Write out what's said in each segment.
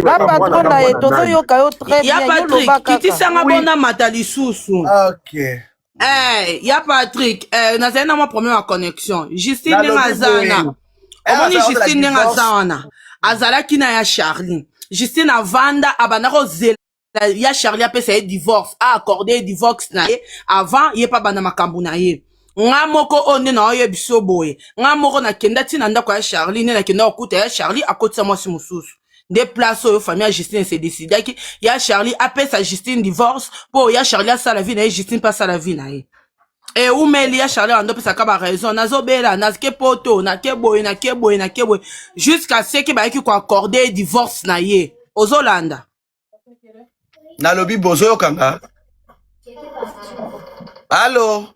La patronne na ye tozo yoka yo très bien. Ya Patrick, kiti sanga bona matali susu. Ok. Ya Patrick, nazali na mwa problème ya connexion. Justine ngazana. Omoni Justine ngazana. Azalaki na ya Charlie. Justine avanda abanako zela ya Charlie apesa ye divorce, a accordé divorce na ye avant ye pa bana makambu na ye. Nga moko onde na oye biso boye. Nga moko na kenda tina ndako ya Charlie, ne na kenda okuta ya Charlie akotisa mwasi mususu. Des places où famille à Justine s'est décidé qu'il y a Charlie appelle sa Justine divorce pour il y a Charlie à sa la vie na Justine pas sa la vie na et où mais il y a Charlie en deux sa kaba raison nazo bela naske poto na keboy jusqu'à ce que ba qui ko accorder divorce na ye aux Hollanda na lobby bozo kanga allô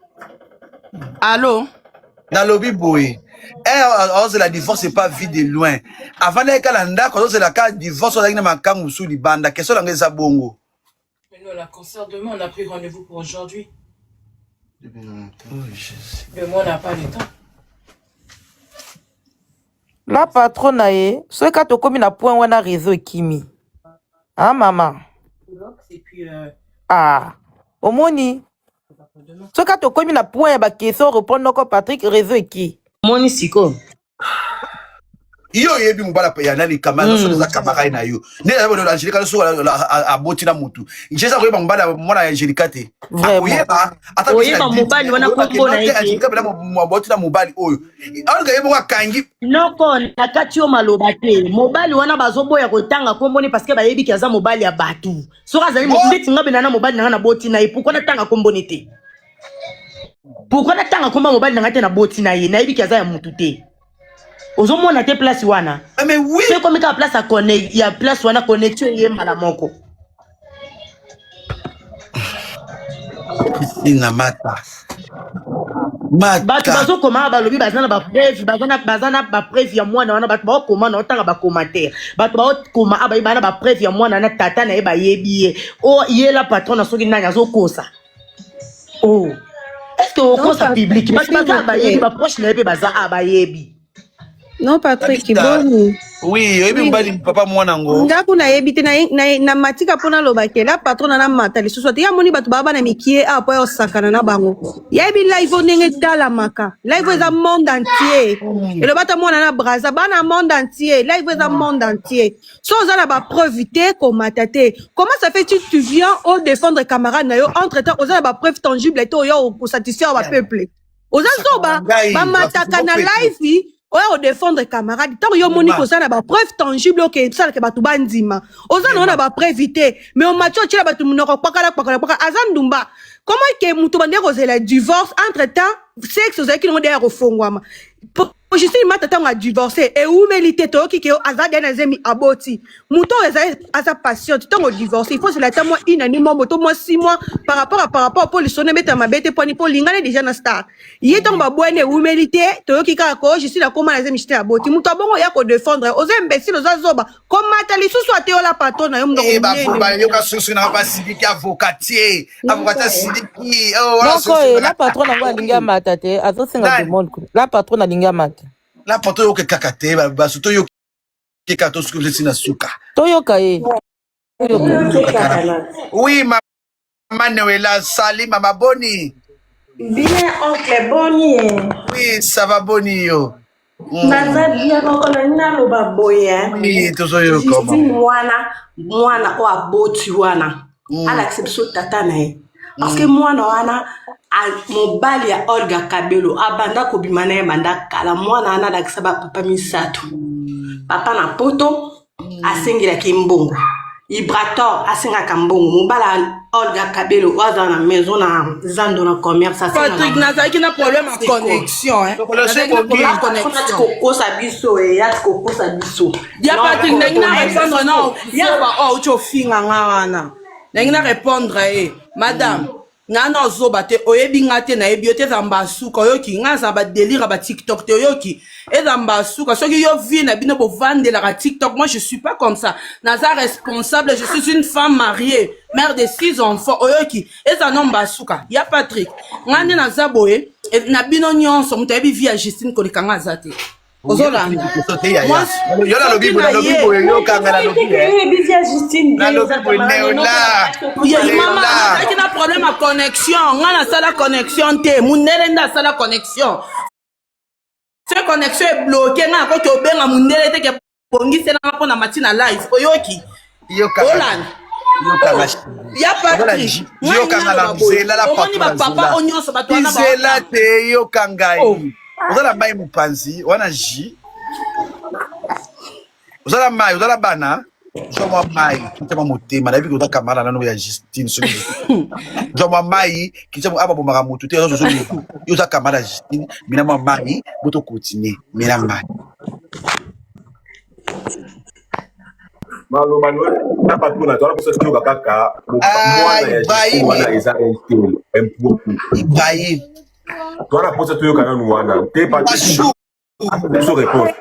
na lobby boy c'est la divorce c'est pas vie de loin avant les calendar quand c'est la carte divorce on a une makangu sous li banda question la ngeza bongo mais nous la concert demain on a pris rendez-vous pour aujourd'hui mais moi on n'a pas le temps la patronne aye ce quand tu comme na point on a réseau kimi hein maman et puis omoni ce quand tu comme na point ba question répondre encore Patrick réseau qui moni siko yo yebi mubala ya nani kamana so za kamara na yo ne na bodo Angelica so aboti na mutu njeza ko mubala mwana Angelica te vraiment ata oyeba mobali wana kombo na yeke Angelica bela muboti na mubali oyo aluka yebo kangi noko nakati yo maloba te mobali wana bazoboya kotanga kombo ne parce que bayebi kaza mobali ya batu so kazali mbeti ngabe na mobali na boti na ye pourquoi natanga kombo ne te pourquoi natanga kombo mobali na ngate na boti na ye na yebi kaza ya mutu te ozo mona te place wana mais oui c'est comme ka place à connect ya place wana connexion ye mala moko ina mata batu bazo koma balobi bazana ba preuve bazana ba preuve ya mwana wana batu ba koma na otanga ba commentaire batu ba koma abayi bana ba preuve ya mwana na tata na ye ba yebi o ye la patron na soki nanya zo kosa est-ce que au kosa public batu baza ba yebi ba proche na ye baza abayebi non Patrick boni oui yebi mbali papa mwana ngo ngaku na yebi te na matika pona lobake la patron na matali so te ya moni batu baba na mikie apo yo sakana na bango yebi live onenge tala maka live is a monde entier et le bata mona na braza bana monde entier live is a monde entier so za na ba preuve te komatate comment ça fait tu viens au défendre camarade na yo entre temps oza na ba preuve tangible te yo pour satisfaire ba peuple oza so ba mataka na live oya défendre camarade tant yo moni ko ça na ba preuve tangible que ça que batu bandima oza na ba preuve te mais on macho tshela batu munoko pakala azandumba comment que mutu bande ko zela divorce entre temps sexe ozaki no derrière ofongwama Justine mata tango a divorcé et où mérite to ki ke azade na zemi aboti muto eza patient tango divorcé il faut se la temps moi inanimo moto moi 6 mois par rapport pour le sonner mettre ma bête pour lingana déjà na star yi tango ba bwene où mérite to ki ka ko Justine akoma na zemi chite aboti muto bongo ya ko défendre oze imbécile oza zoba comme matali susu ate la patron na yo mndo ko ba yo ka susu na ba sidiki avocatier sidiki donc la patron na linga matate azo senga du monde la patron na linga mata la poto yo ke kakate ba suto yo ke kato suku lesina suka to yo kae oui maman Noëlla Sali maman Boni bien oncle Boni oui ça va Boni yo naza bien kokona nalo baboya oui tozo yo comment mwana o aboti wana ala exception tata na ye parce que mwana wana mobali ya Olga Kabelo abanda kobima na ye banda kala mwana ana lakisa ba papa misato papa na poto asengelaki mbongo Ibrator asengaka mbongo mobala Olga Kabelo waza na maison na zando na commerce Patrick nazaki na problème en connexion kokosa biso ya kokosa biso ya Patrick ndengina répondre non ya ba ocho finga ngana ndengina répondre madame ngana ozoba te oyebi ngate na yebi te zamba suka oyoki ngaza ba délire ba TikTok te oyoki ezamba suka soki yo vie na bino bo vandela ka TikTok moi je suis pas comme ça naza responsable je suis une femme mariée mère de 6 enfants oyoki ezanomba suka ya Patrick ngane naza boye na bino nyonso muto yebi vie ya Justine kolikanga zate Ozola. Moi, yo na lobi boye yo kanga na lobi. Na lobi boye neola. Maman, avec un problème à connexion, on a ça la connexion té, mundele nda ça la connexion. Cette connexion est bloquée, on a quand tu bien à mundele té que pongi c'est na pona matina live. Oyoki. Yo kanga. Ya Patrick. Yo kanga na zela la papa onyo so bato na ba. Zela te yo kanga. Ozala mai mupanzi, wana ji. Ozala mai, ozala bana. Joma mai, kitama motema, na biko kamara na no ya Justine so. Joma mai, kitama aba bomaka mutu te zo so. Yo za kamara Justine, mina mai, boto continuer, mina mai. Malo Manuel, na patuna, tu as posé kaka, mwana eza Ibrahim. Tu as posé tu kana nuana. Te pas so réponse.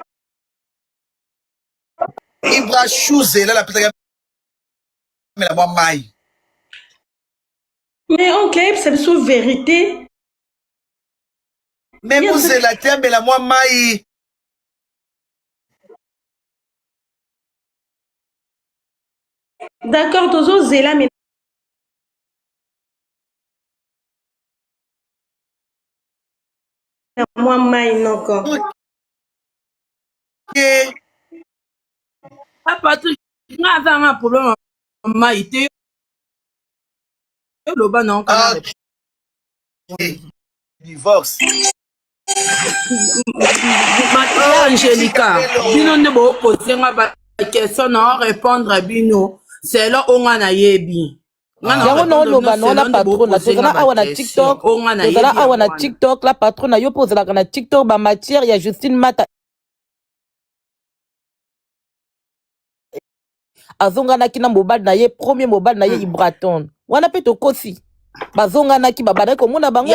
Ibra Chouze là la peut-être mais la moi mai. Mais ok, c'est une vérité. Mais vous c'est la terre mais la moi mai. D'accord, tozo zela mais moi mai encore. OK. Ah Patrick, nga za un problème maïté. Le bas non kana. Divorce. Angelica, bino ne bo poser nga question na répondre bino. C'est là on a yebi. Yango no loba no la patronne tozala awa na TikTok tozala awa na TikTok la patronne yo posela na TikTok ba matière ya Justine Mata azonganaki na mobile na ye premier mobile na ye Ibraton wana pe tokosi bazonganaki babana komona bango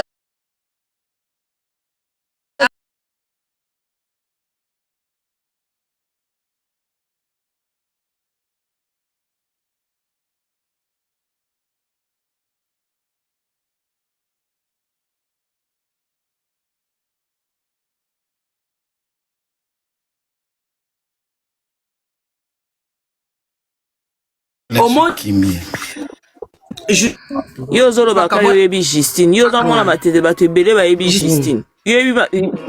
Au moins, yo zolo bakali yebi Justine yo za mona matete bato ebele ba yebi Justine yebi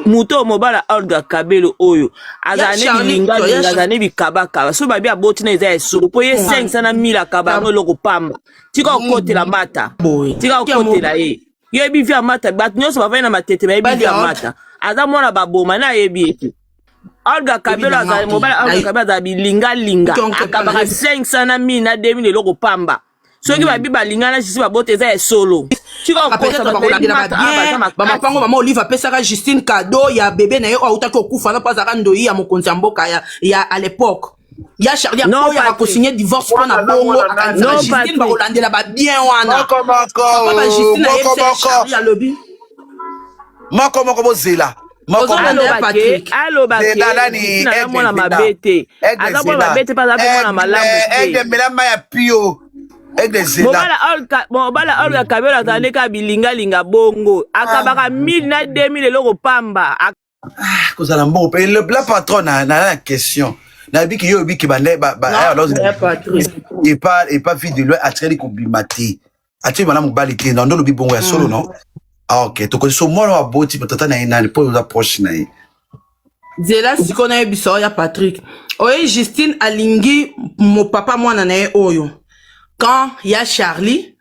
muto mobala Olga Kabelo oyo azane bilinga azane bikabaka so babi aboti na eza esolo po ye 500,000 akaba no loko pamba tika okotela mata tika okotela ye yebi via mata bato nyonso bavai na matete ba yebi via mata aza mona baboma na yebi ete Olga Kabelo azane mobala Olga Kabelo azane bilinga linga akabaka 500,000 na 2,000 loko pamba soki babi balingana sisi babote eza esolo bamapango mama Olive apesaka Justine cadeau ya bébé na ye autaki okufa na pasaka ndoi ya mokonzi ya mboka ya à l'époque ya Charlie non ya kosigner divorce wana bongo akanisaka Justine bakolandela ba bien wana papa Justine na ye Charlie ya lobi moko bozela aloba ke mona mabete aza mona mabete pa aza mona malamu te melama ya pio mobala Olga Kabelo azali ka bilinga bongo akabaka 1,000 na 2,000 eloko pamba kozala mbongo pe la patron na la question na biki yo biki bande et pas vie de loin attiré kombimati atiri bana mobali te ndo lobi bongo ya solo non ah ok to ko so mwana wa boti patata na ina po za proche na ye zela sikona ye biso ya Patrick oye Justine alingi mo papa mwana na ye oyo quand ya Charlie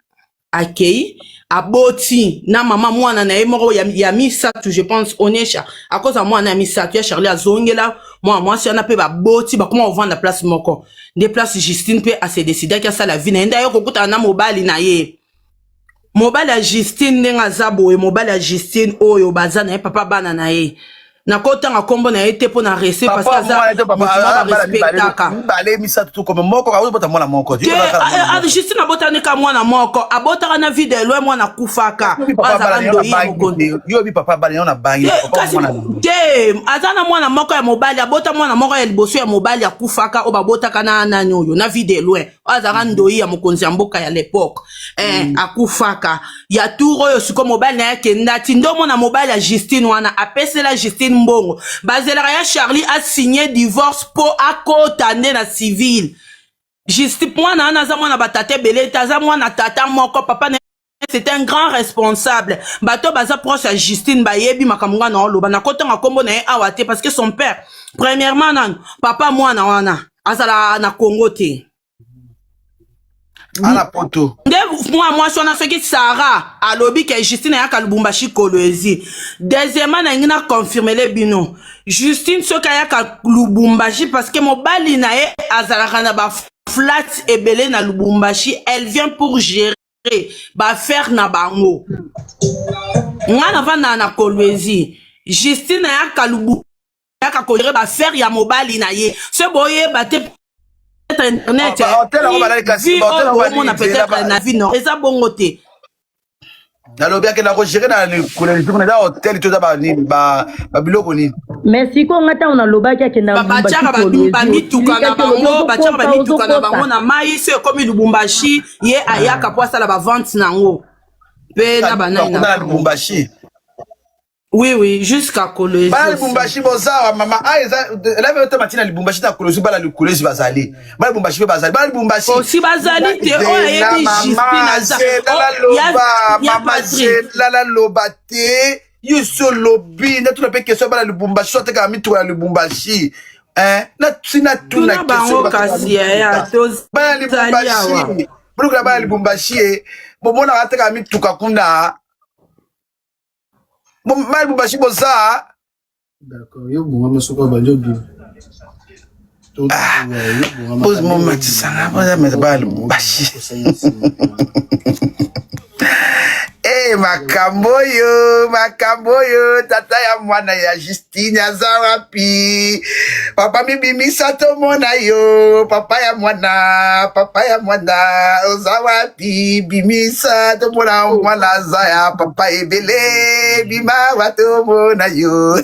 akei aboti na mama mwana na ye moko ya misatu je pense onesha à cause mwana ya misatu ya Charlie azongela mwasi ana pe baboti bakoma ovanda place moko de place Justine pe a se décider que ça la vie na enda yo kokuta na mobali na ye mobali ya Justine ndenga zabo e mobali ya Justine oyo baza na ye papa bana na ye na kotanga kombo na ete po na rese parce que aza ba respectaka bale misatu to comme moko ka bota mwana moko Justine abotani ka mwana moko abotaka na vie de loin mwana kufaka aza ndoi ya mokondi yo bi papa bale na bangi te aza na mwana moko ya mobali abota mwana moko ya liboso ya mobali ya kufaka o babotaka na nani oyo na vie de loin aza ndoi ya mokonzi ya mboka ya l'époque akufaka ya tour oyo siko mobali na yake ndati ndo mona mobali ya Justine wana apesela Justine mbongo bazelaka ya Charlie a signé divorce po akota nde na civil Justine mwana wana aza mwana batate belé aza mwana tata moko papa c'est un grand responsable bato baza proche à Justine bayebi makambo ngana oloba na kotanga kombo na ye awa te parce que son père premièrement nan papa mwana wana azala na Congo te à la poto moi sona soki Sarah alobi ke Justine ya Lubumbashi kolwezi deuxièmement na ngina confirmer le bino Justine soki ya Lubumbashi parce que mobali na ye azalaka na ba flat ebele na Lubumbashi elle vient pour gérer ba faire na bango ngana vana na kolwezi Justine ya Lubumbashi ya kolere ba faire ya mobali na ye se boye bate internet on a peut-être na vie non eza bongo te nalobi ake na ko gérer na kolezi na hôtel to ba biloko ni merci ko ngata on aloba ke na Lubumbashi ba mituka na bango ba mituka na bango na mai se comme Lubumbashi ye ayaka po sala ba vente nango pe na banai na Lubumbashi oui jusqu'à Kolwezi bala Lubumbashi bozawa mama aiza la veut matina Lubumbashi ta Kolwezi bala Kolwezi bazali bala Lubumbashi bazali bala Lubumbashi aussi bazali te o yebi Justine aza mama la lobate yuso lobi na tuna pe question bala Lubumbashi sote ka mitu la Lubumbashi na sina tuna bango kasi ya to bala Lubumbashi buluka bala Lubumbashi bomona ataka mituka kuna mal Lubumbashi boza d'accord yo bonga masoko balobi pose mon matisanga boza mezabal Lubumbashi makambo yo tata ya mwana ya Justine aza wapi papa mibimisa tomona yo papa ya mwana oza wapi bimisa tomona mwana aza ya papa ebele bima watomona yo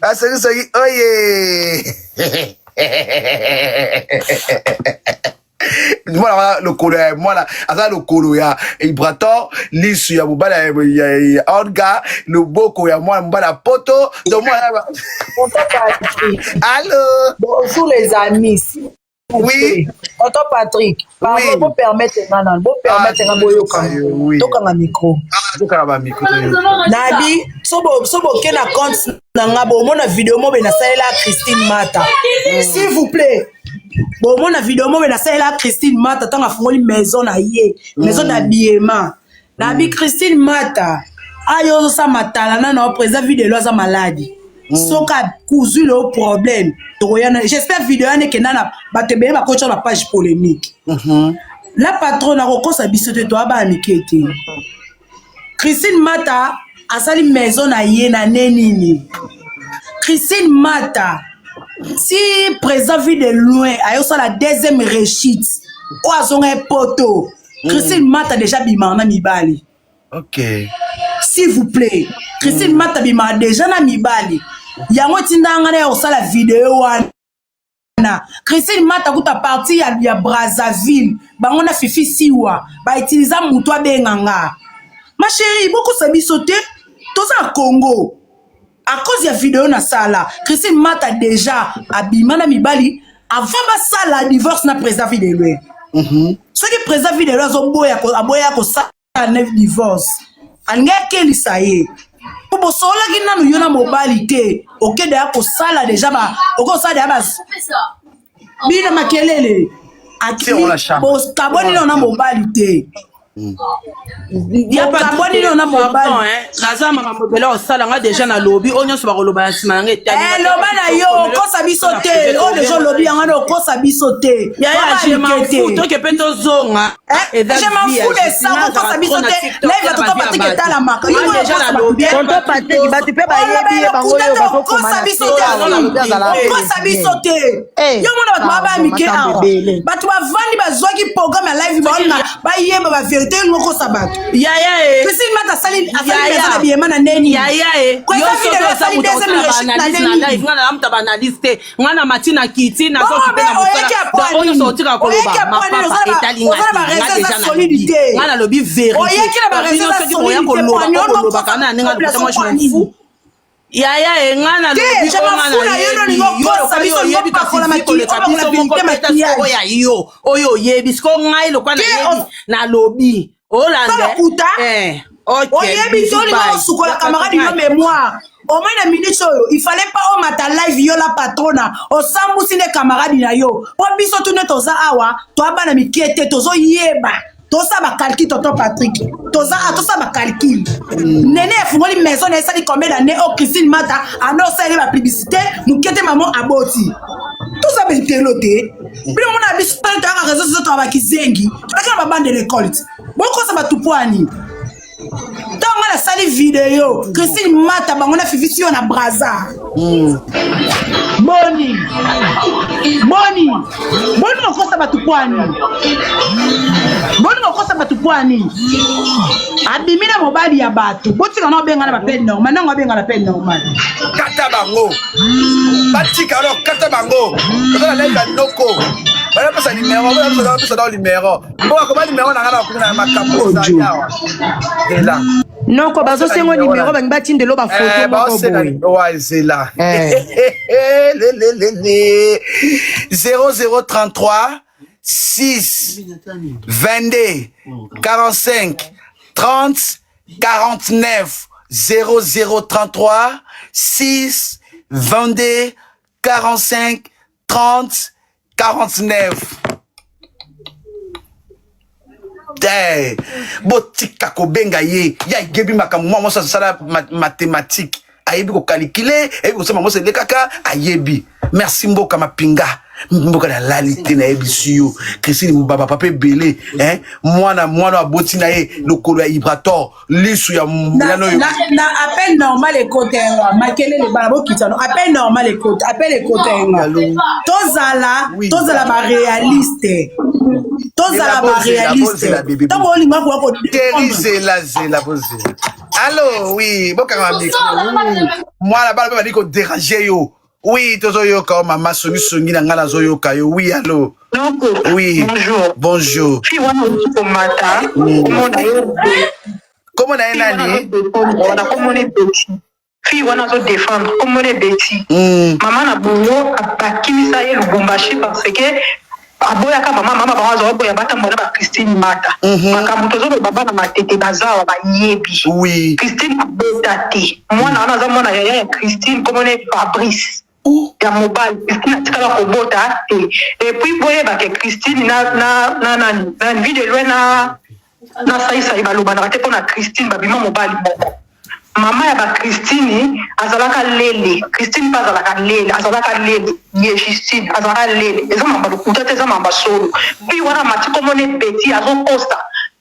asoki oye mwana lokolo ya mwana aza lokolo ya Ibraton lisu ya mobala ya Olga loboko ya mwana mobala poto donc mwana allô bonjour les amis oui Tonton Patrick pardon pour permettre nana pour permettre nga boyoka tokanga micro nabi sobo ke na compte na nga bomona vidéo mo be na salela Christine Mata s'il vous plaît bomona vidéo mo be na salela Christine Mata tanga fungoli maison na ye maison d'habillement nabi Christine Mata ayo sa matala na président vidéo za malade soka cousu le problème j'espère vidéo ne kenana batebele ba coach na page polémique la patronne a rekosa bisote to aba mikete Christine Mata asali maison na ye na nenini Christine Mata si président vit de loin ayo sa la deuxième réussite o azonga poto Christine Mata déjà bimana mibali OK s'il vous plaît Christine Mata bimana déjà na mibali yango tindanga na osala vidéo wana Christine Mata kuta parti ya Brazzaville bango na fifi siwa ba utiliser muto abenganga ma chérie beaucoup sabi sauter toza Congo à cause ya vidéo na sala Christine Mata déjà abimana mibali avant ba sala divorce na président vidéo ce qui président vidéo zo boya ko sala neuf divorce angeke lisaye pour sola ki nanu yona mobali te okede ya ko sala déjà ba oko sala ba bina makelele akili bo kaboni na mobali te ya kaboni na mobali naza makambo bela osala nga déjà na lobby onyo so ba koloba ya sima nga etali loba na yo kosa biso te o les gens lobby nga no kosa biso te ya je m'en fous to ke peto zonga je m'en fous de ça kosa biso te live to Patrick etala maka yo déjà na lobby tonton Patrick ba tu pe ba yebi ba ngoyo ba ko komana kosa biso te yo mona ba ba mike ba tu ba vandi ba zoki programme live ba ona ba yeba ba vérité ngoko sabato yaya Christine Mata sali maison bien na neni yaya kwa video sali na live ngana amta ba analyste ngana matina kiti na so pe na mosala onyo so tika koloba ma papa etali ngana ngana lobi vérité oyeki na ba raison koloba kana ninga mo je m'en fous Yaya engana lobi oyo yebi sko ngai lo kwa na lobi olande oyebi toni ngo sukola camarade yo mémoire au moins na minute oyo il fallait pas o mata live yo la patrona o sambusi ne camarade na yo po biso tune toza awa to abana mikiete tozo yeba toza ba calcul tonton Patrick toza ba calcul nene fungoli maison na esali combien d'années au Christine Mata annonce elle ba publicité mukete maman aboti toza ba telote bilo mona biso ta ka réseaux sociaux to ba kizengi akana ba bande l'école boko sa ba tupwani tonga la sali vidéo Christine Mata bango na fifisio na braza boni okosa batupwani abimina mobali ya bato botika na obenga na bapene normal nango abenga na pene normal kata bango batika alors kata bango toza na leka noko bana pesa numéro bana pesa dans numéro mboka koma numéro na ngana kuna makambo za yawa dela noko bazo sengo numéro bani batindelo ba photo moko boy ouais c'est là 0033 6 22 45 30 49 0033 6 22 45 30 49 botika kobenga ye ya gebi makambo mwa mosa sala mathématique ayebi ko calculer ayebi ko sema mosa le kaka ayebi merci mboka mapinga mboka na lalité na ebisiyo Christine Mbaba papa belé mwana aboti na ye lokolo ya Ibrator lisu ya mulano yo na appel normal écoute makele le bana bokitano appel normal écoute appel écoute tozala ba réaliste tango olinga ko zela bozela allo oui boka ma micro mwana bana ba diko déranger yo. Oui, tozoyoka mama songi na ngala zoyoka yo. Oui, allô. Oui. Bonjour. Comment na nani? Fille wana zo défendre comme on est bêti. Maman na bongo akimisa ye Lubumbashi parce que aboya ka mama bazo boya bata mona ba Christine Mata. Makambo tozo baba na matete bazawa ba yebi. Oui. Christine abotate. Mwana wana za mona ya Christine comme on est Fabrice. Ya mobile Christine atikala kobota et puis boye ba ke Christine na vidéo na saisa ibaloba na te pona Christine babima mobile moko mama ya ba Christine azalaka lele Christine pas azalaka lele ye Justine azalaka lele eza mamba lokuta te eza mamba solo puis wana mati comme on est petit azo costa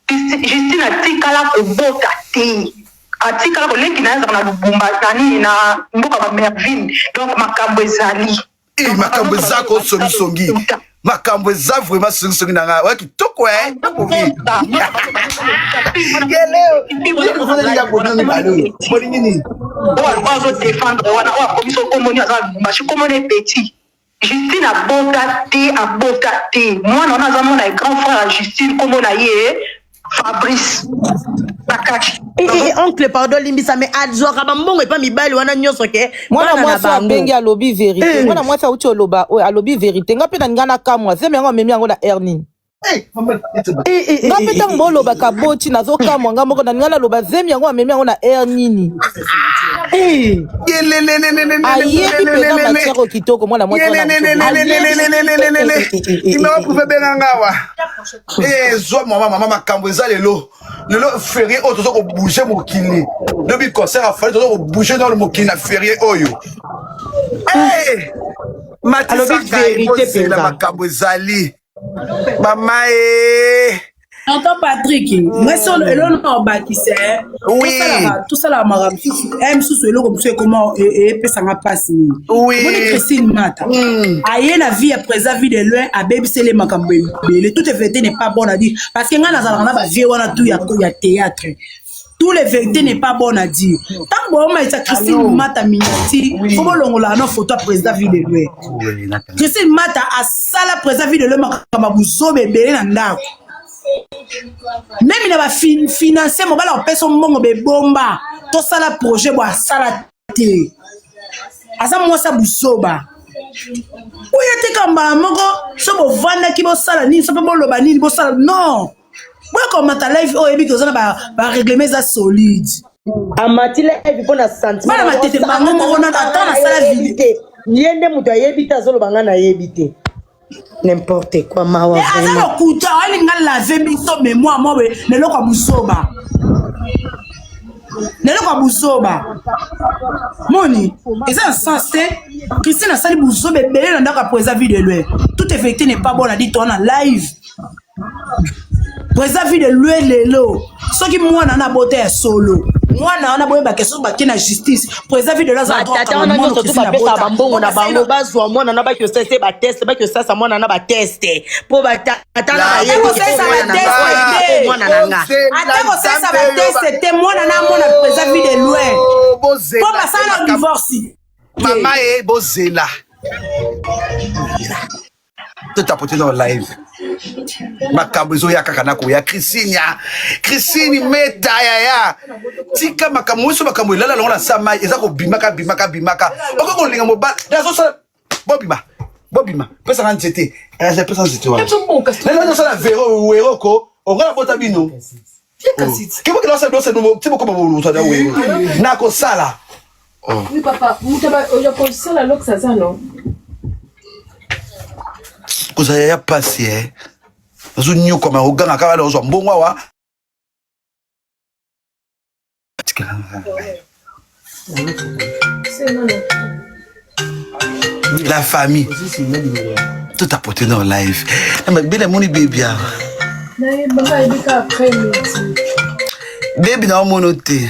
Justine atikala kobota te atikala ko lengi na na Lubumba nani na mboka ba Merville donc makambo ezali makambo zako songi makambo za vraiment songi na nga wa kitoko ozo défendre wana wa komiso komoni aza Lubumbashi comme on est petit Justine abota te mwana ona za mona grand frère Justine comme on a ye Fabrice Bakaki. Oncle pardon limbisa me adzora bambongo epa mibali wana nyoso ke mwana mwasi abengi alobi vérité mwana mwasi auti oloba oyo alobi vérité nga mpe na ninga na kamwa zemi yango amemi yango na hernie nga mpe ntango bolobaka boti nazokamwa nga moko na ninga naloba zemi yango amemi yango na hernie ayebi mpenza matière o kitoko mwana mwasi zwa mama makambo eza lelo férié oyo toza kobouge mokili lobi concert afali toza kobouge dans le mokili na férié oyo matisaka makambo ezali mama Tonton Patrick, moi sur le long au bâtisseur, tout ça la maram sous le comme c'est comment et ça m'a passé. Oui. Bonne Christine Mata. Aïe la vie après la vie de loin à baby c'est les makambo. Le tout est vérité n'est pas bon à dire parce que ngana za na vie wana tout ya théâtre. Tous les vérités n'est pas bon à dire. Tant bon mais ça Christine Mata minati, comment longola na photo président vie de loin. Christine Mata a sala président vie de loin makambo zo bébé na ndako. Même il va financer mon bal en personne mon be bomba tout ça la projet bois sala té Asa mwasa busoba. Oya teka mbala moko so bovanda ki bosala nini so pe boloba nini bosala non. Boya komata live oyo ebi kozana ba règlement za solide. Amati live pona sentiment. Bana matete bango moko na ata na sala vidéo. Yende mutu ayebite azoloba nga nayebite. N'importe quoi mawa. Asa lokuta alinga laver biso mémoire mowe lelo kwa busoba. Nelo kwa buzoba moni eza sensé Christine a sali buzoba belé na ndaka poeza vidéo lui toute effecté n'est pas bon a dit toi en live poeza vidéo lui lelo soki mwana na bote ya solo mwana na boye ba question ba kina justice poeza vidéo la za droit tata na nyoso tu ba pesa ba mbongo na bango bazwa mwana na ba ki osese ba test ba ki osasa mwana na ba test po ba tata na ba yeko osesa ba test mwana na nga atako osesa ba test te mwana na mona poeza vidéo lui po basala na divorce mama e bozela tout apporté dans live makambo ezo ya kaka na ko ya Christine meta ya tika makambo so makambo elala longa na sama eza ko bimaka oko ko linga mobala dazo sala bobima pesa na ntete pesa na ntete wa na sala vero ko onga bota bino kibo ke losa dosa no tipo ko bolo uta da wero na ko sala oui papa mutaba oya ko sala loksa zano kozala ya pasi azonyokoma oganga kaka ozwa mbongo awa la famille tout apporté dans live bele moni baby awa baby na omono te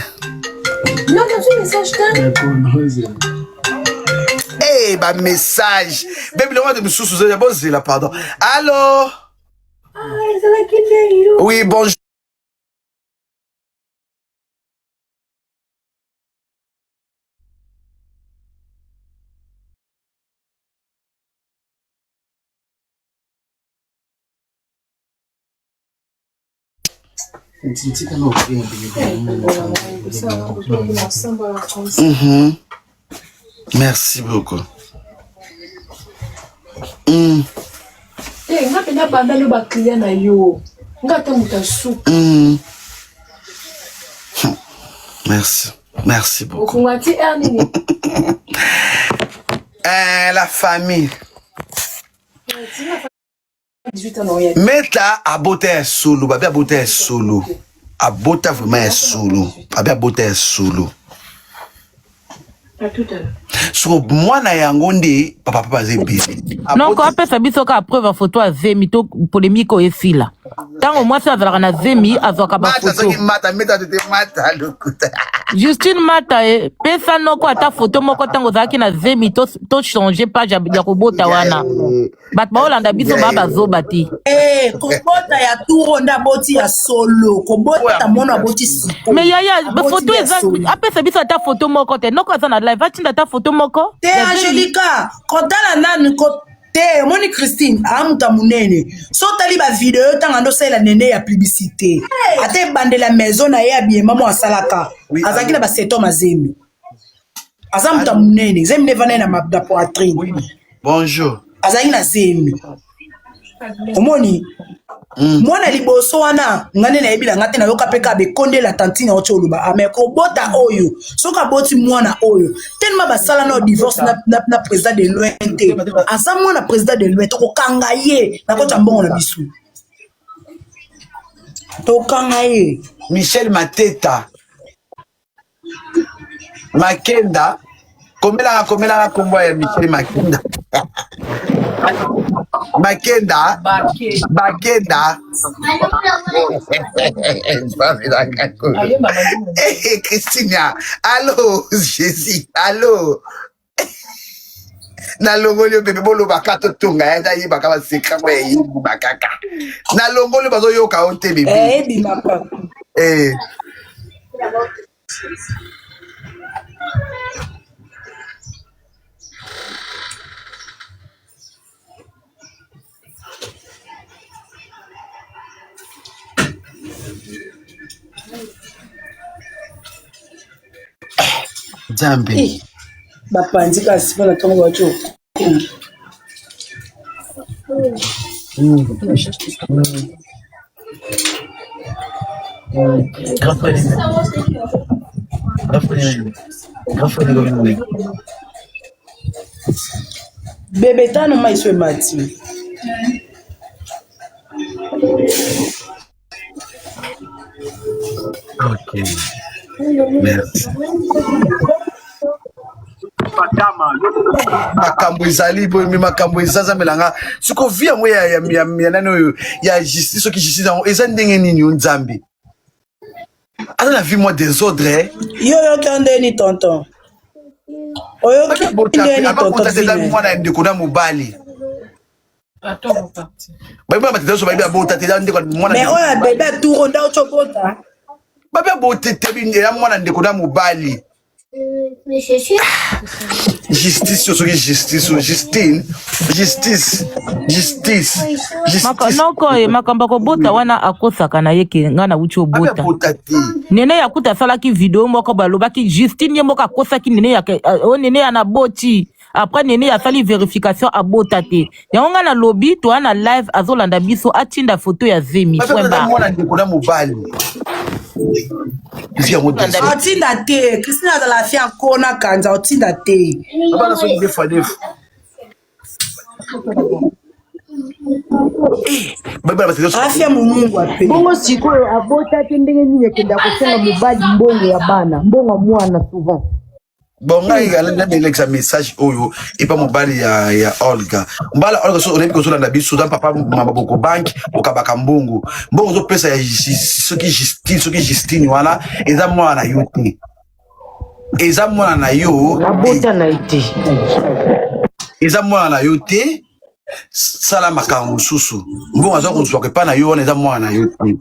eh ba message baby le de misusu za bozela pardon allô oui bonjour merci beaucoup. Nga pena banda lo ba client na yo. Nga ta muta su. Merci beaucoup. La famille. Meta abota solo, babi abota solo. Abota vraiment solo. Babi abota solo. So mwana yango nde papa zebi non ko apesa biso ka preuve photo a zemi to polémique o esila tango mwasi azalaka na zemi azwaka ba photo mata lokuta Justine Mata pesa noko ata photo moko tango zaki na zemi to changer page ya kobota wana bat ba olanda biso baba zoba ti kobota ya tour nda boti ya solo kobota mona boti si mais yaya photo eza apesa biso ata photo moko te noko azana live atinda ta photo moko te Angelica kotala nani ko te moni Christine amuta munene so tali ba vidéo tanga ndo sala nene ya publicité ate bande la maison na ya bien maman asalaka azaki na ba seto mazemi azamuta munene zemi nevana na mabda poitrine bonjour azaki na zemi omoni mwana liboso wana ngane na yebila ngate na yoka peka be konde la tantine ocho oluba ameko bota oyo soka boti mwana oyo tellement basala na divorce na président de l'ONT asa mwana président de l'ONT ko kanga ye na ko tambongo na bisu to kanga ye Michel Mateta Makenda komela kombo ya Michel Makenda Bakenda Christina allô Jésus allô na longolio bebe bolo bakato tunga ya yi bakaba sekra kwa yi bakaka na longolio bazo yoka onte bebe di mapa Jambe Bapandi kasi mpona ntongo bato. Bébé tano mais foi mati. Ok. Merci. Makambo ezali boye makambo ezaza melanga siko vi yango ya nani oyo ya justice soki justice yango eza ndenge nini yo nzambe aza na vie moi désordre Yo kande ni tonton oyo kande ni tonton mwana ya ndeko na mobali bayeba matete so bayeba bota te ndeko mwana mais oyo bébé tour nda ochokota bayeba botete ya mwana ndeko na mobali justice soki justice noko makambo kobota wana akosaka na ye ke nga na wuti obota nene yakuta asalaki video moko balobaki Justine ye moko akosaki nene ya na boti après nene asali vérification abota te yango nga na lobi to ana live azolanda biso atinda foto ya Zemi otinda te Christine azala fi akona kanza otinda te afya mumungu ape bongo sikoyo abotaki ndenge nini akenda kosenga mobali mbongo ya bana mbongo ya mwana souvent bon ngai alanda message oyo epa mobali ya Olga mbala Olga so onebi kozolanda biso dan papa maboko bank okabaka mbongo ozopesa ya soki Justine wana eza mwana na yo te eza mwana na yo abota na ite eza mwana na yo te sala makambo mosusu mbongo aza kozwaka epa na yo wana eza mwana na yo te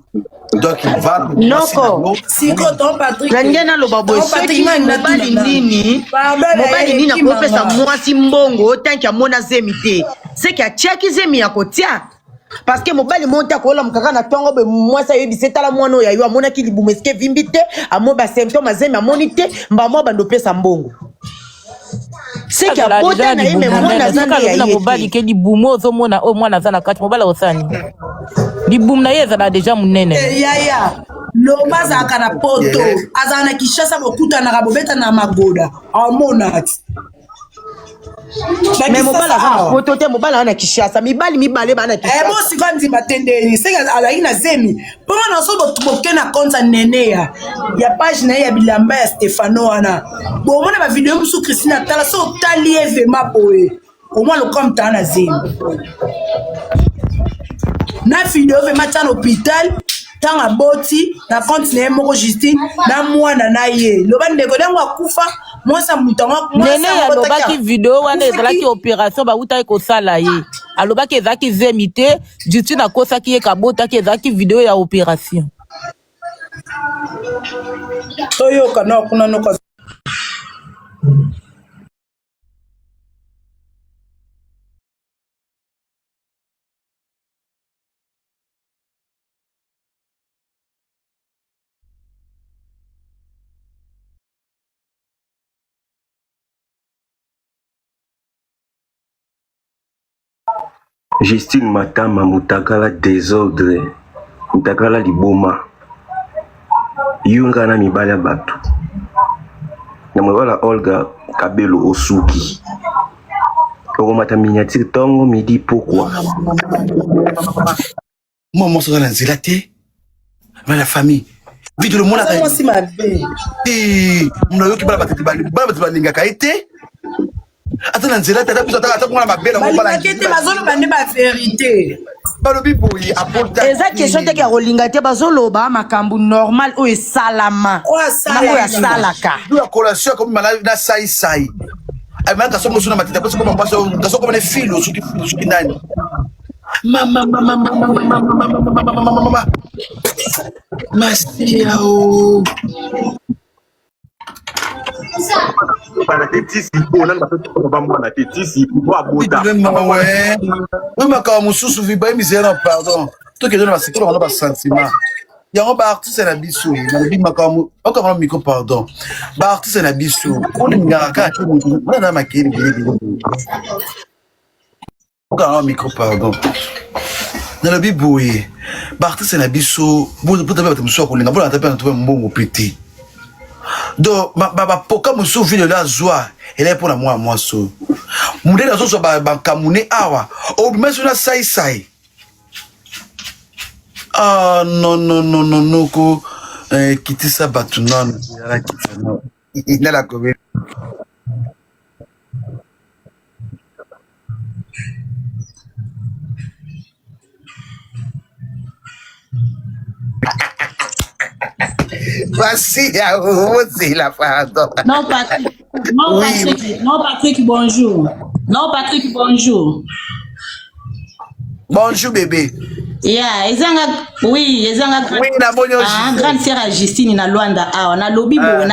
donc il va noko siko ton Patrick nange naloba boye soki mobali nini akopesa mwasi mbongo tanki amona Zemi te seki atiaki Zemi ya kotia parce que mobali monta kola mukaka na tongo be mwasi ayebi se tala mwana oyo ayo amonaki libumu eske vimbi te amo ba symptôme Zemi amoni te mbamwa bando pesa mbongo seki abota na ye me mwana zanga ya mobali ke libumu ozomona oyo mwana aza na kati mobali osani libumu na ye ezala deja monene yaya loba azalaka na poto azala na Kinshasa bokutanaka bobeta na magoda amona ti me mobali aza na poto te mobali aza na Kinshasa mibale bana na Kinshasa bosika ndima tendeli seki azalaki na Zemi mpo wana so boke na konta nene ya page na ye ya bilamba ya Stefano wana bomona bavideo mosusu Christine atala so otali ye vema boye omwa lokola mutala na Zemi na video vema tia na hôpital ntango aboti na konti na ye moko Justine na mwana na ye loba ndeko ndengo akufa mwasa mutango nene alobaki video wana ezalaki opération bawutaki kosala ye alobaki ezalaki Zemi te Justine akosaki ye kabotaki ezalaki video ya opération toyoka na kuna noka Justine Matama mutakala désordre mutakala liboma yunga na mibali ya bato na mwala Olga Kabelo osuki okomata miniature tongo midi pourquoi moi ça dans la nzela te mais la famille vite le monde a aussi ma belle muna yoki bala batete balingaka ete ata na nzela tata biso ata kuna mabela mo bala kete bazoloba nde ba vérité balobi boyi apporta eza question te ya kolinga te bazoloba makambo normal oyo esalama oyo asalaka la collation comme na sai ayimana kasomo suna matete parce que mambaso kasoko bane filo suki nani mama Masio para tetisi ona bato bambo na tetisi bo abota mama ka mususu viba misère pardon to que donne ba sikolo ba sentiment yango baartiste na biso nalobi makambo okamala micro pardon baartiste na biso olingaka kaka ona makeli bilebile okamala micro pardon nalobi boye baartiste na biso botabe bato mosusu akolinga mpona ata mpe na tope mbongo mpe te donc bapoka mosusu vile lo azwa elai mpona mwa mwaso mondele azozwa bakamune awa obima so na saisai ah non ko kitisa bato nono ezala kitano inala kobe voici c'est la pardon non Patrick bonjour Patrick bonjour bébé yeah ezanga grande sœur à Justine na Luanda awa na lobi bo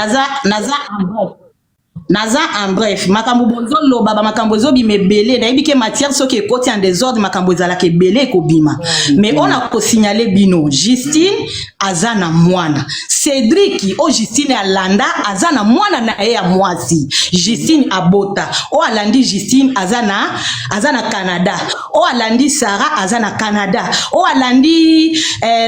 naza en bref makambo bozoloba ba makambo ezobima ebele nayebi ke matière soki ekoti en désordre makambo ezalaka ebele ekobima mais on a kosignale bino Justine aza na mwana Cédric o Justine alanda aza na mwana na ye ya mwasi Justine abota o alandi Justine aza na Canada o alandi Sarah aza na Canada o alandi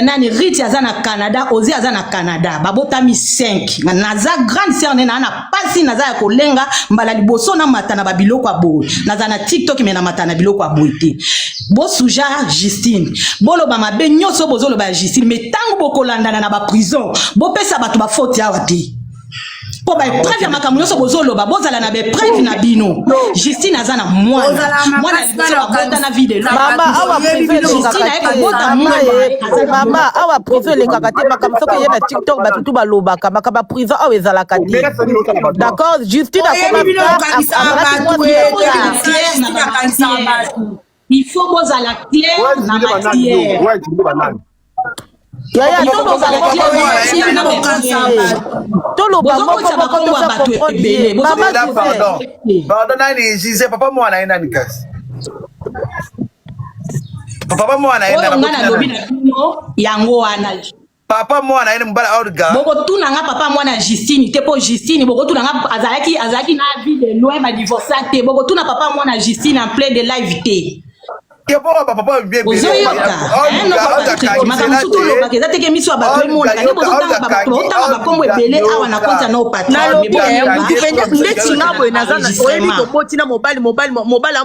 nani Riti aza na Canada Ozi aza na Canada babotami 5 naza grande sœur nena na pasi naza ya kolenga mbala liboso na matana babiloko aboy naza na TikTok mena matana biloko aboy te bo suja Justine bolo ba mabe nyoso bozolo ba Justine mais tango bokolandana na ba prison bo pesa bato ba faute awa te po ba preuve ya makambo nyoso bozolo ba bozala na be preuve na bino Justine aza na mwana bota na video mama awa privé mama awa privé le kakate makambo soki ye na TikTok batutu balobaka makaba prison awa ezalaka te d'accord Justine il faut bozala clair na matière pardon nani jise papa mwana ye nani kasi papa mwana ye yango wana papa mwana ye mbala orga bokotuna nga papa mwana Justine te po Justine bokotuna nga azalaki na ville loin ba divorce te bokotuna papa mwana Justine en plein de live te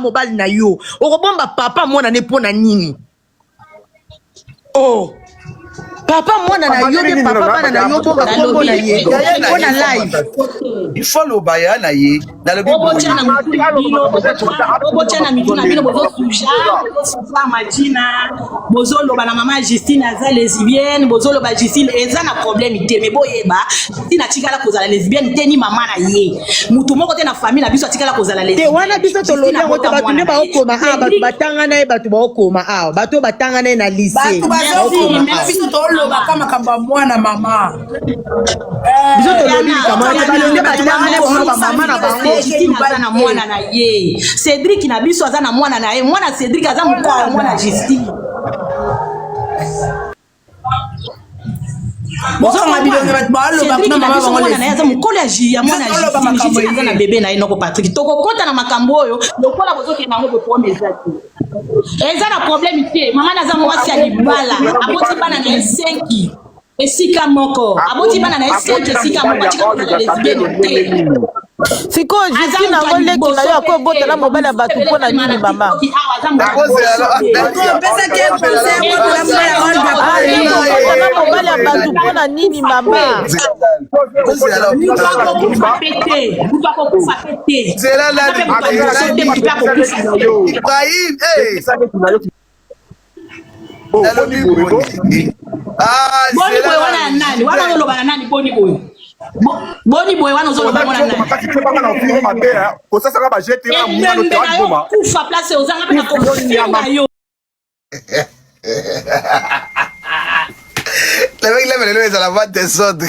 mobali na yo okobomba papa mwana ne pona nini oh papa mwana na yo de papa bana na yo bomba kombo na ye pona live il faut le baya na ye dans le bobochana mituna bino bozo suja majina bozolo bana mama Justine aza lesbienne bozolo ba Justine eza na problème te mais boyeba Justine atikala kozala lesbienne te ni mama na ye mutu moko te na famille na biso atikala kozala lesbienne te wana biso tololia ngota batu ne ba okoma batu batanga na batu ba okoma batu batanga na lycée batu bazo biso toloba kama kamba mwana mama biso tolobi kama balonde batanga na mama na bango Justine aza na mwana na ye Cédric na biso aza na mwana na ye mwana Cédric aza mukwa mwana Justine bozonga bilonge bato baloba kuna mama bango mwana na ye aza mukolo ya mwana Justine aza na bebe na ye noko Patrick tokokota na makambo oyo lokola bozokenda yango bopome eza te eza na problème te mama naza mwasi ya libala aboti bana na ye 5 esika moko aboti bana na ye 5 esika moko atika kozala lesbienne te siko Justine nango leki na yo akobotela mobali ya bato mpona nini mama mobali ya bato mpona nini mama boni boy wana nani wana oloba na nani boni boy boni boy wana ozoloba mwana nani kosasaka bajete na mwana te wa kufa place ozanga pe na kofinga yo le mec lève les mains à la voix des autres.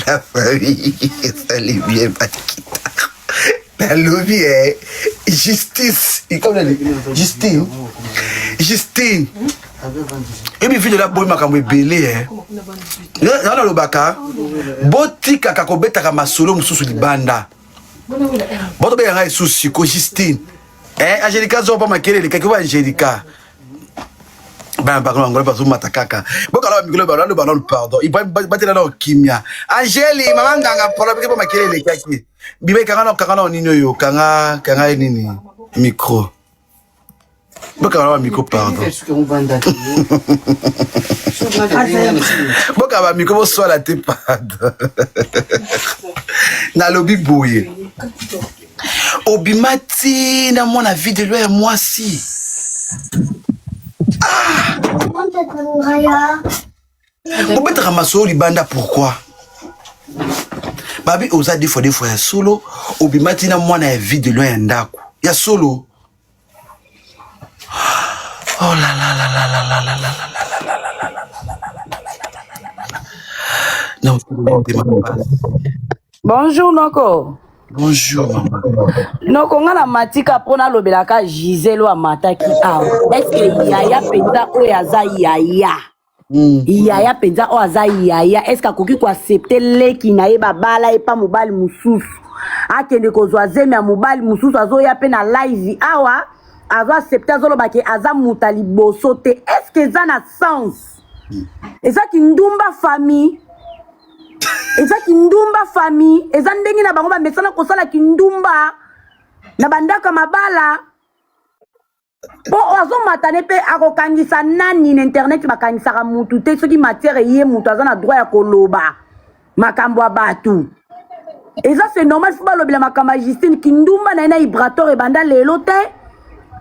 La famille, ça les bien pas quitter. La lobby est justice. Et comme Justine. Justine. Et puis, de la boue, ma camoué belé, hein. Non, le baka. Botika kakobeta kama solo mususu libanda. Boto be yanga souci ko Justine. Angelica zo pas makelele kakwa Angelica. Ben par contre ngolo pas matakaka. Boka la mikolo ba lo balon pardon. Il va battre dans kimia. Angeli mama nganga pour pas makelele kaki. Bibe kanga nino yo kanga nini micro. Boka la micro pardon. Boka ba micro so la te pardon. Na lobby boye. Obimati na mon avis de lui et moi si. Ah. Vous mettez Ramasso Libanda pourquoi? Babi osa des fois solo. Obimati na mon avis de lui et ndaku. Ya solo. Oh là là là là là là là là là là là là là là. Bonjour Noko. Bonjour maman. Noko ngana matika pona lobelaka Giselo amataki awa. Est-ce que yaya penza oyaza yaya? Yaya penza oyaza yaya. Est-ce que ko accepter leki na ye babala e pa mobali mususu? Akende kozwa zemi ya mobali mususu azoya pe na live awa. Azo accepter zolo bake aza mutali bosote. Est-ce que ça na sens? Eza ki ndumba famille. Eza kindumba famille, eza ndengi na bango ba mesana kosala kindumba na bandaka mabala. Po ozo matane pe akokangisa nani na internet bakangisa mutu te soki matière ye mutu aza na droit ya koloba makambo ya batu. Eza c'est normal fo balobela makamba Justine kindumba na ina vibrator e banda lelo te.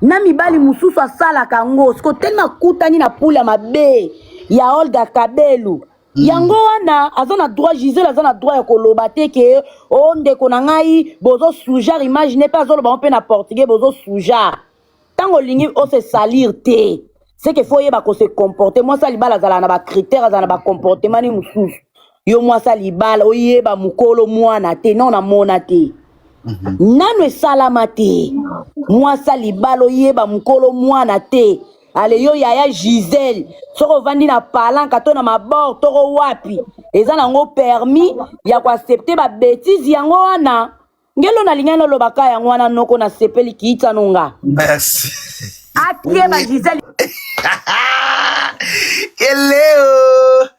Na mibali mususu asala kango siko tellement kutani na pula mabe ya Olga Kabelu. Yango wana azana droit Gisèle azana droit ya koloba te ke onde konangai bozo soujar imagine pas zolo ba pe na portugais bozo soujar tango lingi o se salir te c'est que faut yeba ko se comporter moi ça libala zala na ba critères azana ba comportement ni mususu yo moi ça libala o yeba mukolo mwana te non na mona te nano salama te moi ça libala o yeba mukolo mwana te. Ale yo yaya Gisèle soko vandi na palanka to na mabord toko wapi eza nango permis ya ko accepter ba bêtise yango wana ngelo na lingana lobaka yango wana noko na sepeli kiita nonga. Merci. Atie ba Gisèle Hello.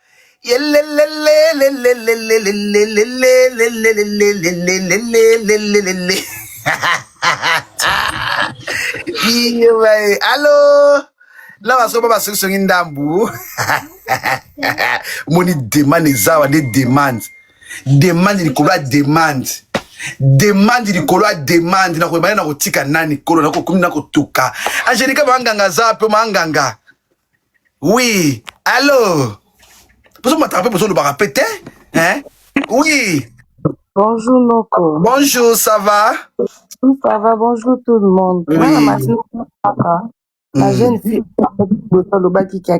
Allô. Là, on va se faire une dambu. Moni demande zawa des demandes. Demande ni kolwa demande. Demande ni kolwa demande. Na kwebana na kotika nani kolo na kokumi na kotuka. Angelica banganga zape manganga. Oui. Allô. Vous m'attrapez pour le répéter? Hein? Oui. Bonjour Noko. Bonjour, ça va? Oui, ça va, bonjour tout le monde. Oui. La jeune fille qui a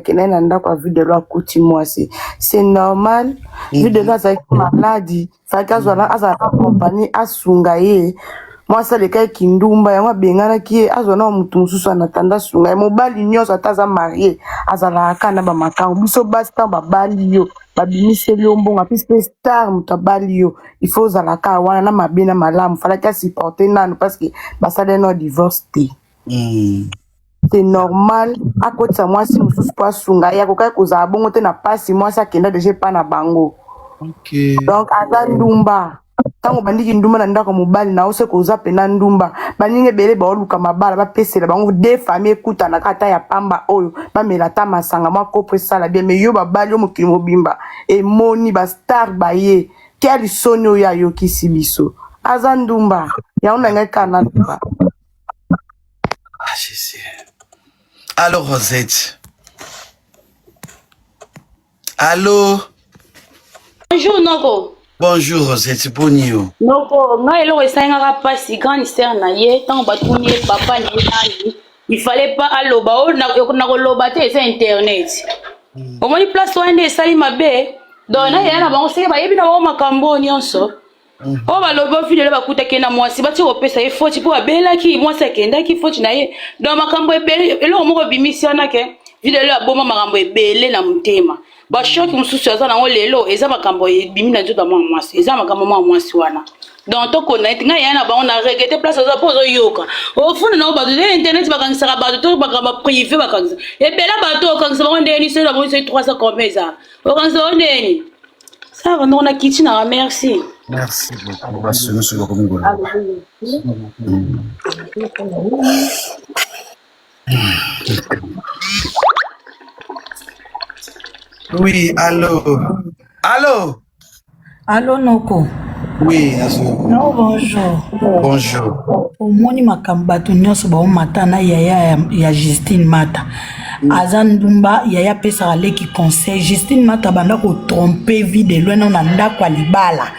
vu de l'autre côté moi c'est normal vu de l'autre avec maladie fait qu'à soit là à accompagner à sungaye moi ça le cas qui ndumba ya bengana qui azona mutu mususu anatanda sungaye mobali nyoso ataza marié azala kana ba makango biso basta ba bali yo babimiseli yo mbonga puisque star mutabali yo il faut zalaka wana na mabina malamu fallait qu'à supporter nanu parce que basale no divorce te. C'est normal à côté de moi si nous sommes pas sunga ya kokai kozala bongo te na pasi moi ça kenda déjà pas na bango. OK. Donc aza ndumba tango bandiki ndumba na ndako mobali na ose koza pena ndumba baninge bele ba oluka mabala ba pesela bango deux familles kuta na kata ya pamba oyo ba melata masanga ma kopre sala bien mais yo ba bali yo mokili mobimba e moni ba star ba ye quel sonyo ya yo kisibiso aza ndumba ya ona ngaka ndumba. Ah Jésus. Allô Rosette. Allô. Bonjour Noko. Bonjour Rosette, bonjour. Noko, nga elo esanga pas si grande sœur na ye tant batuni papa ni nani. Il fallait pas alloba o na ko loba te c'est internet. omoni place wana nde esali mabe donc na yaya na bango seke bayebi na bango makambo nyonso oyo balobi ovidele bakutaki na mwasi bati kopesa ye foti mpo babelaki mwasi akendaki foti na ye donc makambo ebele eloko moko ebimisi wana ke videle aboma makambo ebele na motema bashoki mosusu aza nango lelo eza makambo ebimi na nzoto ya mwana mwasi eza makambo mwana mwasi wana donc tokona ete ngai yaya na bango na regete place oza mpo ozoyoka ofunda nango bato te internet bakangisaka bato to makambo privé bakangisa ebele bato okangisa bango ndeni soki bango 300 combien eza okangisa bango ndeni saka ndoko na kiti na merci. Merci beaucoup. Basunu sur Congo. Oui, allô. Allô. Allô Noko. Oui, Azou. No, bonjour. Bonjour. Omoni makambo bato nyonso baomata na yaya ya Justine Mata. Aza ndumba yaya apesaka leki conseil. Justine Mata banda kotrompe vide lwena na ndako ya libala.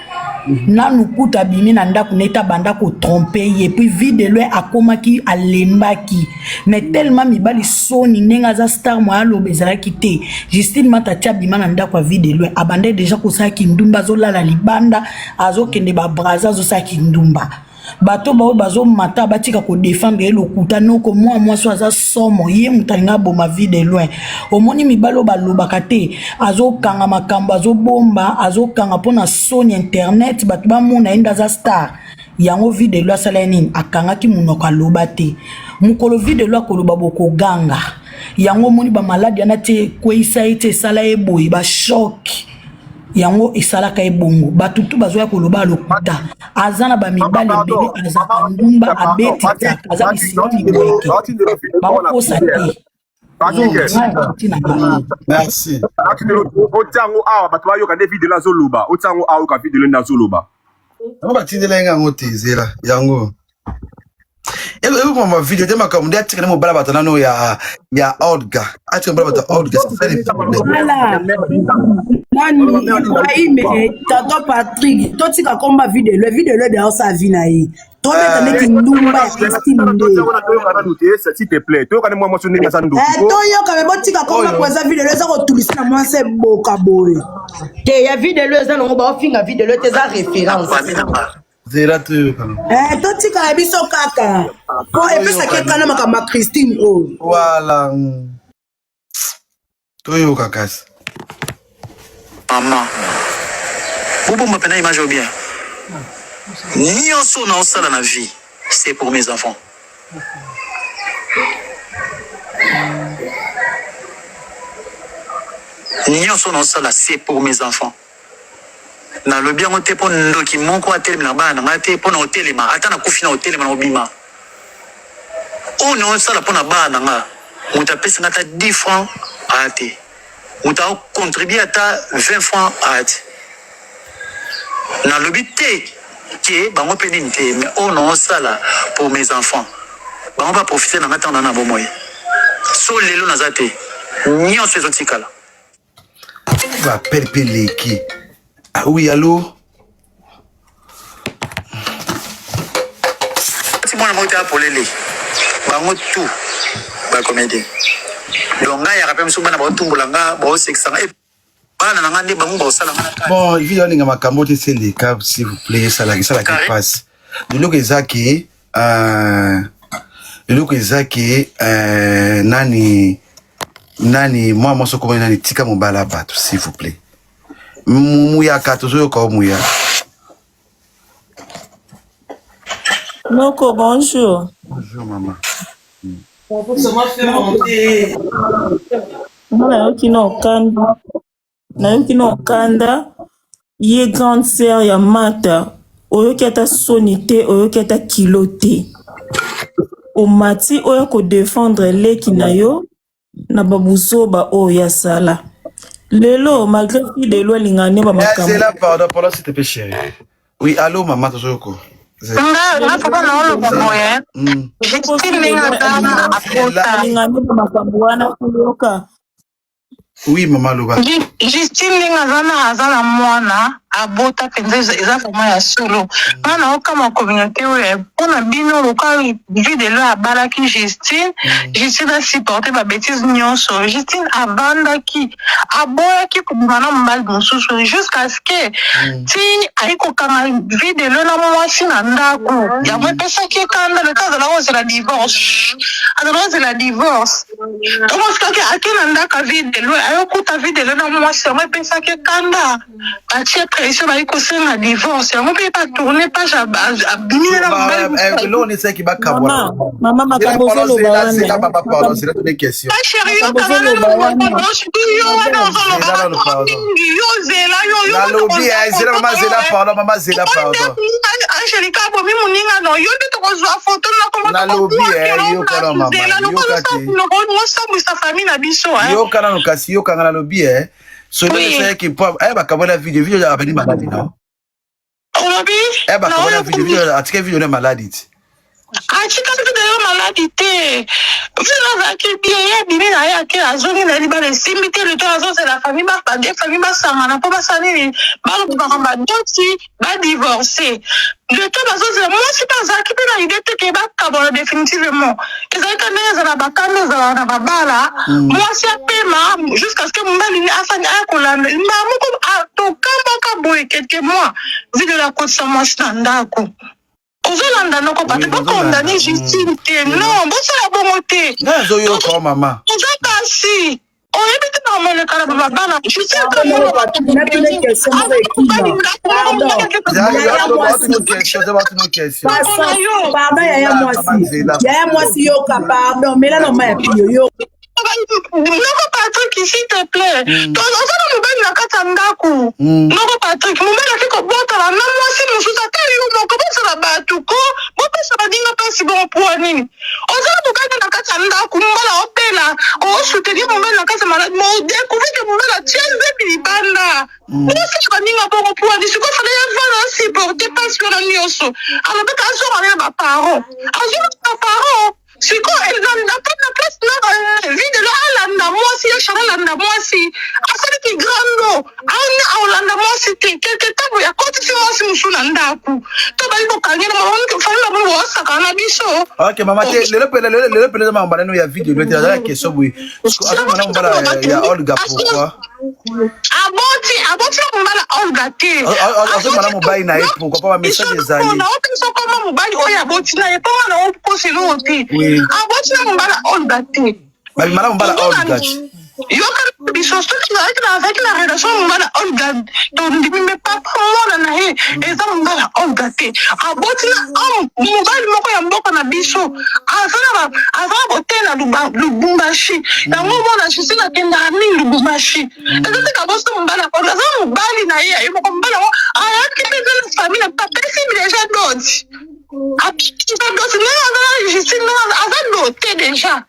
Nanu kuta bimi na ndako neta banda kotrompe ye. Puis vide lwe akomaki alembaki. Mais tellement mibali soni nenga za star mwa alobe ezalaki te. Justine Mata tia bima na ndako ya vide lwe. Abande deja kosaki ndumba zolala libanda. Azokende ba braza zosaki ndumba. Bato bao bazo mata batika ko défendre lokuta noko moi so aza somo ye mutalinga boma vide loin omoni mibalo balobaka te azokanga makambo azobomba azokanga pona soni internet bato bamona enda za star yango vide lo asala nini akangaki munoko aloba te mukolo vide lo akoloba boko ganga yango moni ba maladi ana te kweisa ete sala eboyi ba shock yango esalaka ebongo batutu bazoya koloba lokuta azana ba mibale bebe azaka ndumba abeti aza bisiki boyeke bakosa te. Merci. Otango awa bato bayoka nde video la zoloba otango awa ka video na zoloba batindela yango te zela yango elo kwa ma video de makambo de atikana mo bala batana no ya Olga atikana bala batana Olga voilà nani aime tato Patrick totika komba video le de sa vie na ye to beta neki ndumba ya Christine nde s'il te plaît to kana moi mentionner na sandu to yo ka be botika komba kweza video eza ko tulisa na moi se boka boye te ya video eza no ba ofinga video te za référence zera tu totika biso kaka po epesa ke kana makama Christine o voilà toyo kakasi maman bobo m'appelle image au bien nyonso na osala na vie c'est pour mes enfants nyonso na osala c'est pour mes enfants na lobi yango te mpo ndoki moko atelema na bana ngai te mpo na otelema ata nakufi na otelema na obima oyo na osala mpo na bana nga moto apesanga ata 10 francs aya te moto aocontribue ata 20 francs aya te na lobi te ke bango mpe nini te mais oyo na osala pour mes enfants bango baprofite na ngai ntango na bomoi so lelo naza te nyonso ezotikala baperpeleki. Ah oui, allô? Si moi je suis appelé, bango tout, ba comédie. Donc là il y a rappelé souvent na ba tumbulanga, ba 600 et bana na ngande bango ba sala ngana. Bon, il vient nga makambo te c'est les cas s'il vous plaît, ça la qui passe. De l'eau ezaki nani moi soko nani tika mobala bato s'il vous plaît. Mouya katozo ko mouya. Noko, bonjour. Bonjour maman. On peut seulement faire monter. Nayoki no kanda ye grande sœur ya Mata oyoki ata soni te oyoki ata kilo te omati oyo ko défendre leki na yo na babuzoba oyo ya sala lelo malgré que de loi lingane ba makambo. C'est là pardon s'il te plaît chérie. Oui, allô maman tozoko. Justine Lingazana azana mwana abota penza eza vraiment ya solo ngana okama communauté oyo mpona bino loka vidéo abalaki Justine a supporté ba bêtise nyonso Justine abandaki aboyaki kobima na mobali mosusu jusqu'à ce que ti ayi kokanga vidéo na mwasi na ndako yango epesaki ekanda le temps azala kozela divorce tomosikaki ake na ndako vidéo ayokuta vidéo na mwasi yango epesaki ekanda batie pression bayi kosenga divorce yango mpe batourne page abimile na mobali L'on essaie qui va cavoir. Maman, ma achika vidéo maladie vino zaki bien bimi na yake azongi na libala simbi te le temps azose la famille basangana mpo basalini balobaka badoti badivorce le temps bazozela mwasi mpe azalaki mpe na ide te ke bakabola définitivement ezalaki ndenge ezala bakanda ezala na babala mwasi apema jusqu'à ce que mobali asani aya kolanda mbaa moko tokambaka boye quelque mois vidéo akotisa mwasi na ndako ozolanda noko pate bakondani Justine te non bosala bongo te nazoyoka mama oza kasi oyebi te nakomelekala bababana yaya mwasi yoka pardon mela na ma ya piyo Noko Patrick, s'il te plaît. Oza na mobali na kati ya ndako. Noko Patrick, mobali akiko botala na mwasi mosusu ata yo moko bosala bato ko bopesa badinga mpasi bongo mpo nini. Oza na mobali na kati ya ndako mobali opela osoutenir mobali na kati ya maladi modécouvrir que mobali atie zepi libanda. Bosala badinga bongo mpo nini sikoyo fale ya vana supporter mpasi wana nyonso. Alobeka azonga na baparent. Azonga na baparent. Siko elanda na place na vidéo alanda mwasi ya shara landa mwasi asali ki grando ana olanda mwasi te quelque temps ya koti mwasi musuna ndaku to bali ko kangena mabonke fanya bongo wasaka na biso. OK mama te le pele ma mbaneno ya vidéo le te la question oui parce que ya Olga pourquoi aboti mbala Olga te mana mobali na ye pourquoi pas message ezali na opesa koma mobali oya aboti na ye po na okoselo te aboti na mbala Olga te babi mana mbala Olga yoka biso soki avec la relation mbala Olga tondimi me papa mona na ye eza mbala Olga te aboti na mobali moko ya mboka na biso azana botela Lubumbashi yango mona Justine akendaka mingi Lubumbashi ezate kaboso mbala Olga aza mobali na ye ayeboko mbala ngo ayaki mpe na famille na papesi déjà doti apika doti ndenge azala Justine aza dote déjà.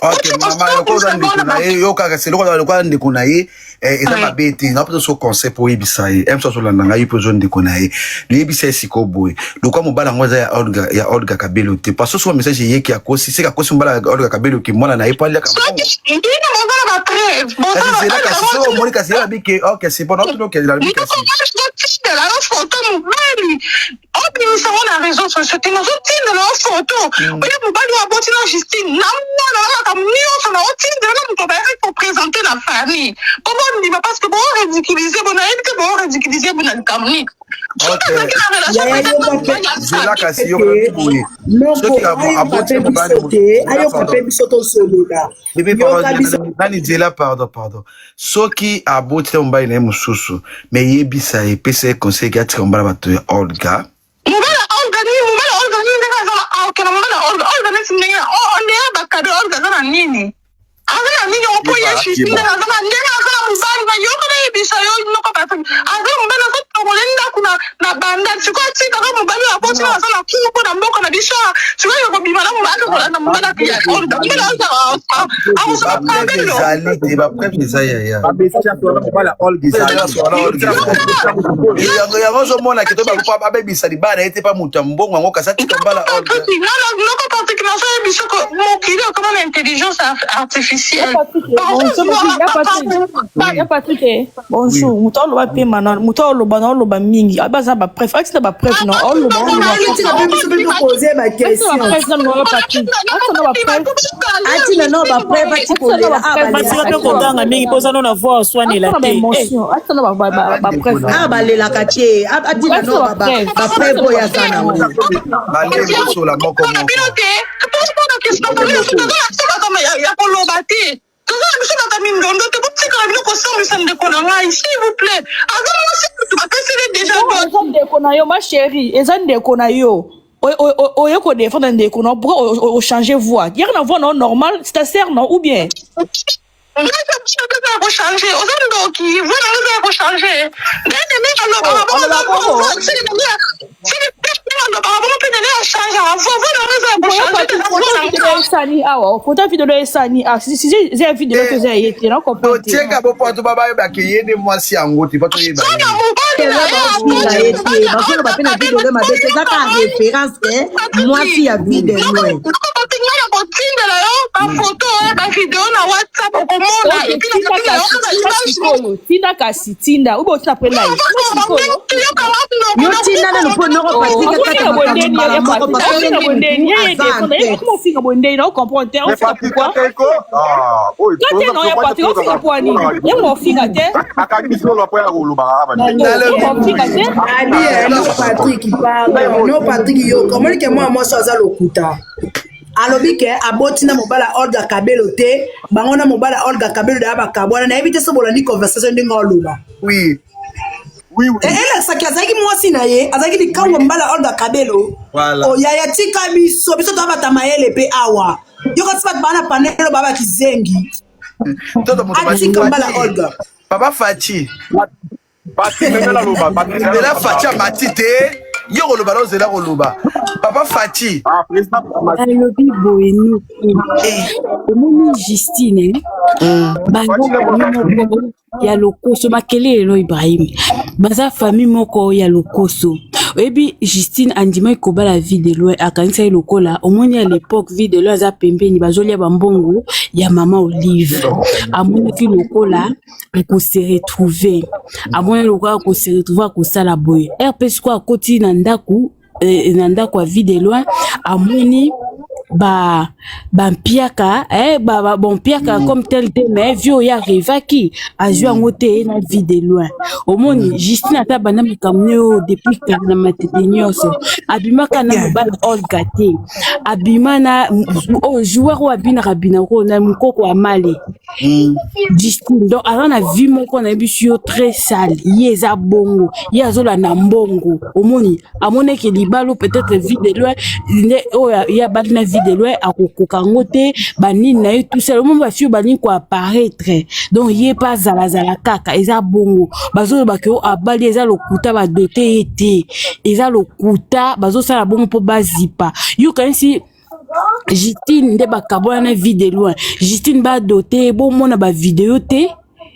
OK mama yokoza ndeko na ye yokaka seloko lokwa ndeko na ye eza mabe te na poto so conseil pour yebisa ye emso so landa ngai pozo ndeko na ye yebisa siko boy lokwa mobala ngoza ya Olga Kabelo te parce que so message yeki akosi seka kosi mobala Olga Kabelo ki mona na ye pali ka ndina mobala ba trêve bozala ka so monika se bike OK c'est bon notre que la bike de la photo mobali obimisa na réseaux sociaux tinga tinda la photo oya mobali wa boti na Justine na mwana na kamnio na otinda na mto ba pour présenter la famille comment on dit parce que bon ridiculiser bon aide que bon ridiculiser bon kamni zela kasi yo boye soki aboti mobali ayoka pe biso to solola nani zela pardon soki aboti mobali na mususu me yebisa ye pese conseil ya tika mbala bato ya Olga mobala Olga ni ndeka zala akena mobala Olga nesi ndeka onde bakado Olga zala nini azala nini opo yeshi ndeka zala ndeka zala mobali na yoko na yebisa yo noko papa azala mobala ko tongolenda kuna na banda siko tika ko mobali aboti na zala kuko na mboka na biso siko yoko bimana mobali ko na mobala ya Olga mobala amusa kabelo zali te ba preuve za ya abesha tona mobala Olga ya ngozo mona ke to ba ko abebisa libana ete pa muta mbongo ngo kasati mbala Olga noko papa kina sa biso ko mokile comment l'intelligence artificielle. Ya Patrick, bonjour. Muto lo ba pe mana, muto lo ba mingi. Abaza ba preuve, akita ba preuve non. On lo ba poser ma question. Atina no ba preuve ati ko le ba kondanga mingi poza no na voix soigner la tête. Atina ba preuve. Ba le la katie, atina no ba preuve ya sana. Ba le sur la moko moko. S'il vous plaît. Ma chérie, oyo ko défendre ndeko no pour changer voix. Hier na voix non normal, c'est ta sœur non ou bien? Changer. Tinda kasi tinda ubo tina pe live yo tinda na po no ko patika kata comment finga bonde na comprendre on fait pourquoi quand non ya patika on fait pourquoi ni ya mo finga te akabiso lo po ya kuluba Patrick qui parle non Patrick yo comment que moi so za lokuta alobi ke abotina mobala Olga Kabelo te bangona mobala Olga Kabelo da bakabwana na ebite so bolandi conversation ndinga oluba oui elle ça qui azaki mwasi na ye azaki likango mobala Olga Kabelo voilà o yaya tika biso biso to abata mayele pe awa yoko tsibat bana panelo baba kizengi toto moto atika mobala Olga papa Fachi memela loba memela Fachi matite yo koloba lo zela koloba papa Fachi alobi boyenu omoni Justine ya lokoso makele elo Ibrahim baza famille moko ya lokoso oyebi Justine andima ikoba la vie de loin akanisa lokola omoni à l'époque vie de loin aza pembeni bazolia bambongo ya mama Olive amoni ki lokola ko se retrouver amoni lokola ko se retrouver ko sala boye RPS ko akoti na ndaku a vie de loin amoni piaka bon piaka comme tel mais vieux ya revaki a joué en côté na vie de loin omoni Justine ata bana mikamneo depuis kana matete nyonso abima kana mobala Olga te abima na joueur wa bina rabina ko na mukoko wa mali Justine donc ala na vie moko na bisio très sale yeza bongo yazola na mbongo omoni amone ke libalo peut-être vie de loin ya balina vie de loin à kokangote bani na yo tout seul mon ba bani ko apparaître donc yé pas zala kaka eza bongo bazo ba ke abali eza lokuta ba doté été eza lokuta bazo sala bongo po bazipa yo kansi Justine nde bakabona na vie de loin Justine ba doté bon mona ba vidéo te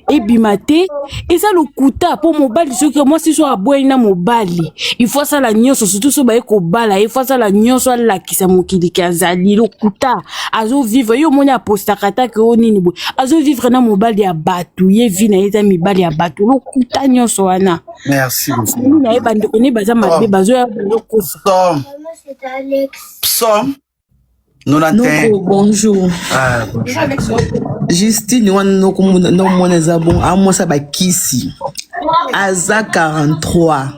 ebimate eza lokuta po mobali soki moi si so aboyi na mobali il faut ça la nyonso surtout so ba ko bala il faut ça la nyonso la kisa mokili kazali lokuta azo vivre yo moni aposta kata ke onini bo azo vivre na mobali ya batu ye vi na yeta mibali ya batu lokuta nyonso wana merci na eba ndeko ni baza mabe bazo ya lokuta Psom Noko, bonjour. Ah, bonjour. Justine, non mon bon, à moi ça va kisi. Aza 43.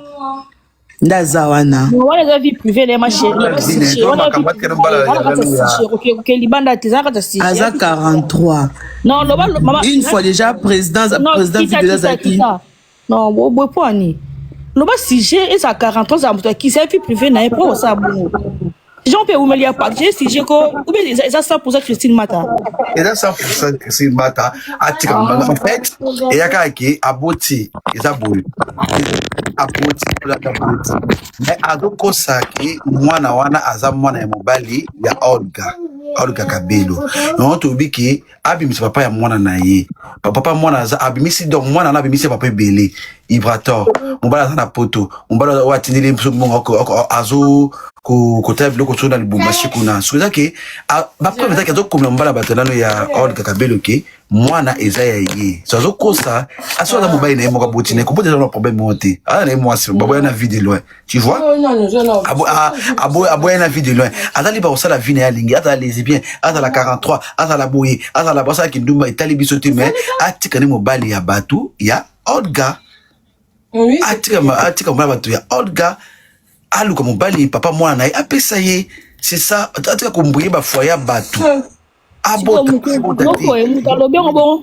Ndazawana. Wana za vie privée les ma chérie. Aza 43. Non, maman. Une fois déjà président de Zaki. Non, bon point ni. Loba sujet et ça 43 ça qui c'est vie privée na pas ça bon. Jean peut ou melia pas si j'ai ko ou bien ça 100% Christine Mata. Et là 100% Christine Mata atika en fait et yaka ki aboti ezabulu. Aboti la aboti. Mais adoko saki mwana wana aza mwana ya mobali ya Olga. Olga Kabelo non to biki abimisi papa ya mwana na ye papa mwana za abimisi donc mwana na abimisi papa belé Ibrator mobala na poto mobala watindile mbongo azo ko table ko tsona libumbashi kuna soza ke ba preuve zaki azo komela mobala batanano ya Olga Kabelo ke mwana eza ya ye so azo kosa aso za mobile na ye moko botine ko peut-être un problème monté na moi c'est babo na vie de loin tu vois abo na vie de loin azali ba osala vie na ya lingi ata les bien ata la 43 ata la boye ata la bossa ki ndumba itali bisote mais atika ni mobile ya batu ya Olga atika mobile batu ya Olga aluka mobile papa mwana na apesa ye c'est ça atika kombuye ba foyer batu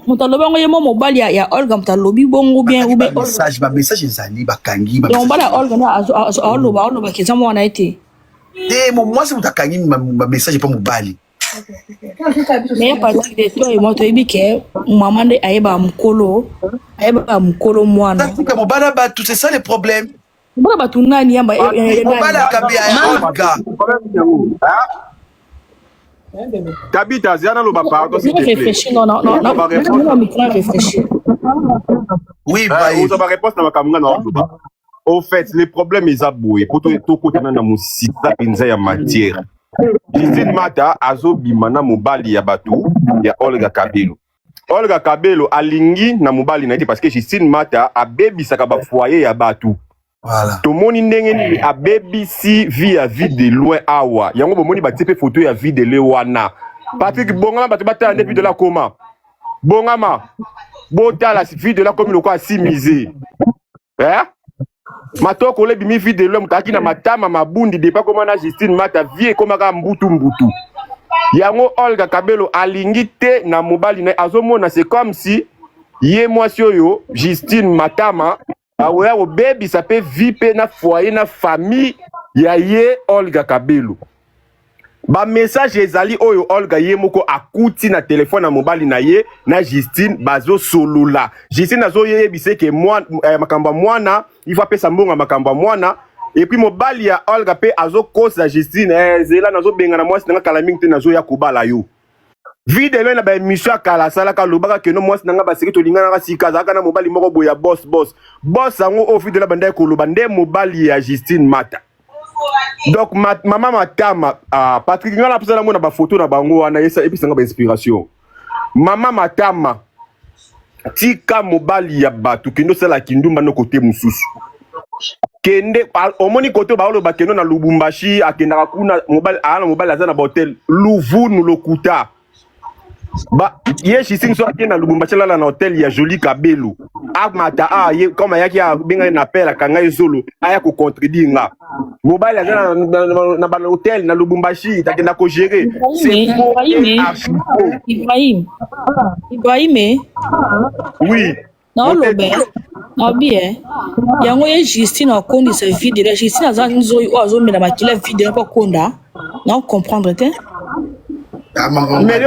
mutalobi yemo mobile ya Olga mutalobi bongo bien ou bien message ezali bakangi donc bala Olga na aloba keza mwana ete moi c'est mutakangi ma message pas mobile mais parti de toi et moi to ibike maman de ayeba mukolo mwana tika mobile ba tout c'est ça le problème mbona batu nani yamba mobile kabe ya Olga Tabita, Ziana Loba, pardon. Réfléchis, non, réfléchir. Oui, vous avez réponse dans ma caméra. Au fait, le problème est aboué. Pour tout côté, on a mon site, il y a matière. Justine Mata, Azo Bimana, Mobali, Yabatou, il y a Olga Kabelo. Olga Kabelo, Alingi, na Mobali, parce que Justine Mata, a baby, ça va foyer, Yabatou. Voilà. Tout le monde est à BBC via vie de loin awa. Yango bomoni ba tipe photo ya vie de Lewana. Patrick Bongama ba tebata depuis de la coma. Bongama. Bota la vie de la commune ko asimisé. Hein? Matoko le bimi vie de l'homme taki na matama mabundi de pas comment na Justine Mata vie comme ka mbutu. Yango Olga Kabelo alingi te na mobali na azomona c'est comme si ye mwasi yo Justine Matama awe o baby ça peut vivre na foyer na famille ya ye Olga Kabelo. Ba message ezali oyo Olga ye moko akuti na téléphone na mobali na ye na Justine bazo solula. Justine azo ye bise ke mwana makamba mwana il va pesa mbonga makamba mwana et puis mobali ya Olga pe azo kosa Justine zela nazo benga na mwasi na kala mingi te nazo ya kubala yo. Vide na ba émission kala sala ka lobaka ke no mwasi nanga ba sekito lingana ka sikaza kana mobali moko boya boss sango au vide la banda ko lobande mobali ya Justine Mata. Donc maman Matama Patrick ngala pesa na mona ba photo na bango wana yesa epi sanga ba inspiration. Maman Matama tika mobali ya batu kendo sala kindumba no côté mususu. Kende omoni koto ba oloba kendo na Lubumbashi akenda kuna mobali azana ba hotel Louvunu Lokuta. Ba ye Justine so akenda Lubumbashi la na hotel ya Joli Kabelo. Agmata ye comme yaki a benga na appel kanga ezolo aya ko contredire nga. Mobile azana na ba hotel na Lubumbashi takenda ko gérer. C'est Ibrahim. Oui. Non lobe. Non bien. Yango ye Justine akondi sa vidéo. Justine azana nzo ozo mena makila vidéo pas konda. Non comprendre te. Non, il va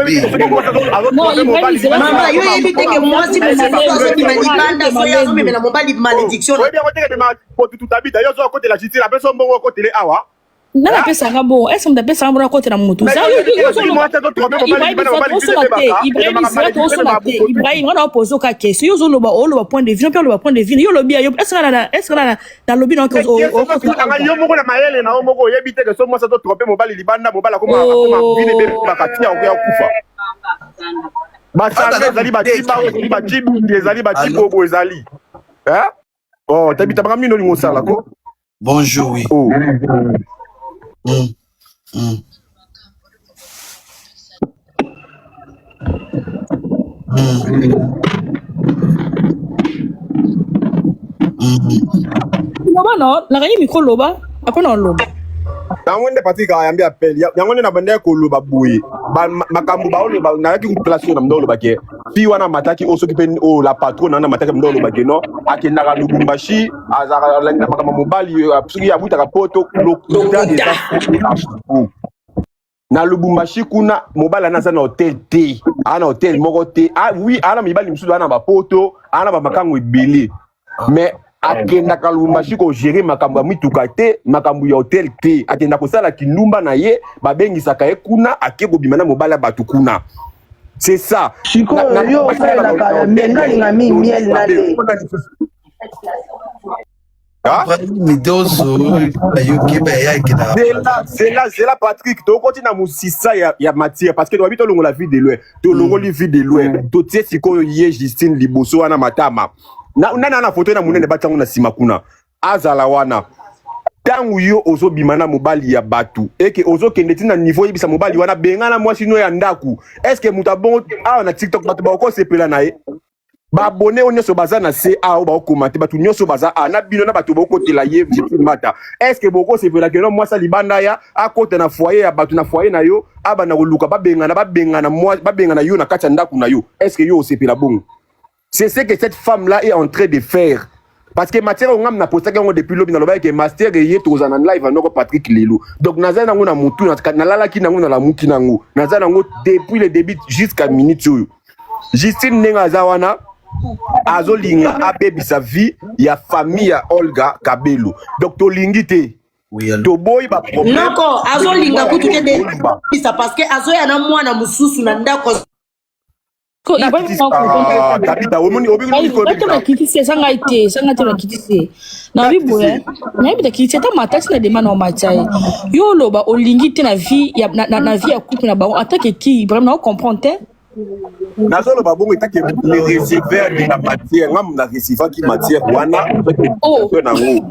éviter que moi, si vous na pesa ngabo est-ce que pesa ngabo na côté na mutu ça Ibrahim on a posé ka question yo zo loba o loba point de vue pe loba point de vue yo lobi yo est-ce que na lobi non que yo moko na mayele na moko yebite que so mo sa to tromper mobali libanda mobala ko ma vine be bakatia o ya kufa ba sanga zali ba tibu ezali ba tibu bo ezali hein oh tabita ba mino lingo sala ko bonjour oui non nakani micro loba apona loba yangonde Patrick ayambia appel yangonde na bande ko loba boye makambo ba oloba na ki place na mdo loba ke fi wana mataki oso kipe o la patron na mataki mdo loba ke no akenda ka Lubumbashi azara na makambo mobali apsuki ya buta ka poto lokuta na Lubumbashi kuna mobali na sana hotel te ana hotel moko te oui ana mibali msudu ana ba poto ana ba makango ebele mais akenda kalumbashi ko gérer makambo mituka te makambo ya hotel te akenda ko sala kinumba na ye babengisaka ye kuna ake ko bimana mobala batu kuna. C'est ça. Chico, yo, c'est là Patrick to continue na musisa ya matière parce que doit longo la vie de loin to longo li vie de loin to tie siko ye Justine liboso wana matama na photo na munene batango na sima kuna azala wana tangu yo ozo bimana mobali ya batu eke ozo kende na niveau yibisa mobali wana bengana mwasi no ya ndaku est-ce que mutabon na TikTok batu ba ko sepela na ye ba abonné on nyonso baza na CA ba commenter batu nyonso baza na bino na batu ba ko tela ye mata est-ce que boko sepela que no mwasa libanda ya akota na foyer ya batu na foyer na yo aba na koluka babengana yo na kati ndaku na yo est-ce que yo sepela bongo c'est ce que cette femme là est en train de faire. Parce que matière on a posté depuis l'objet dans le bail que master et tous en live avec Patrick Lelo. Donc nazana ngona mutu na lala ki nango na la muki nango. Nazana ngo depuis le début jusqu'à minute. Justine nenga zawana azolinga abebi sa vie ya famille ya Olga Kabelo. Donc to lingite. To boy ba problème. Noko azolinga kutuke de ça parce que azoya na mwana mususu na ndako nakitisi esanga ite esanga te nakitisi na biboya nayebi nakitisi ata matasi na dema na omatia ye yo oloba olingi te na vie ya couple na bango atake ki vraiment na ocomprendre te nazoloba bongo etake le receveur de la matière ngam na receveur qui matière wana nango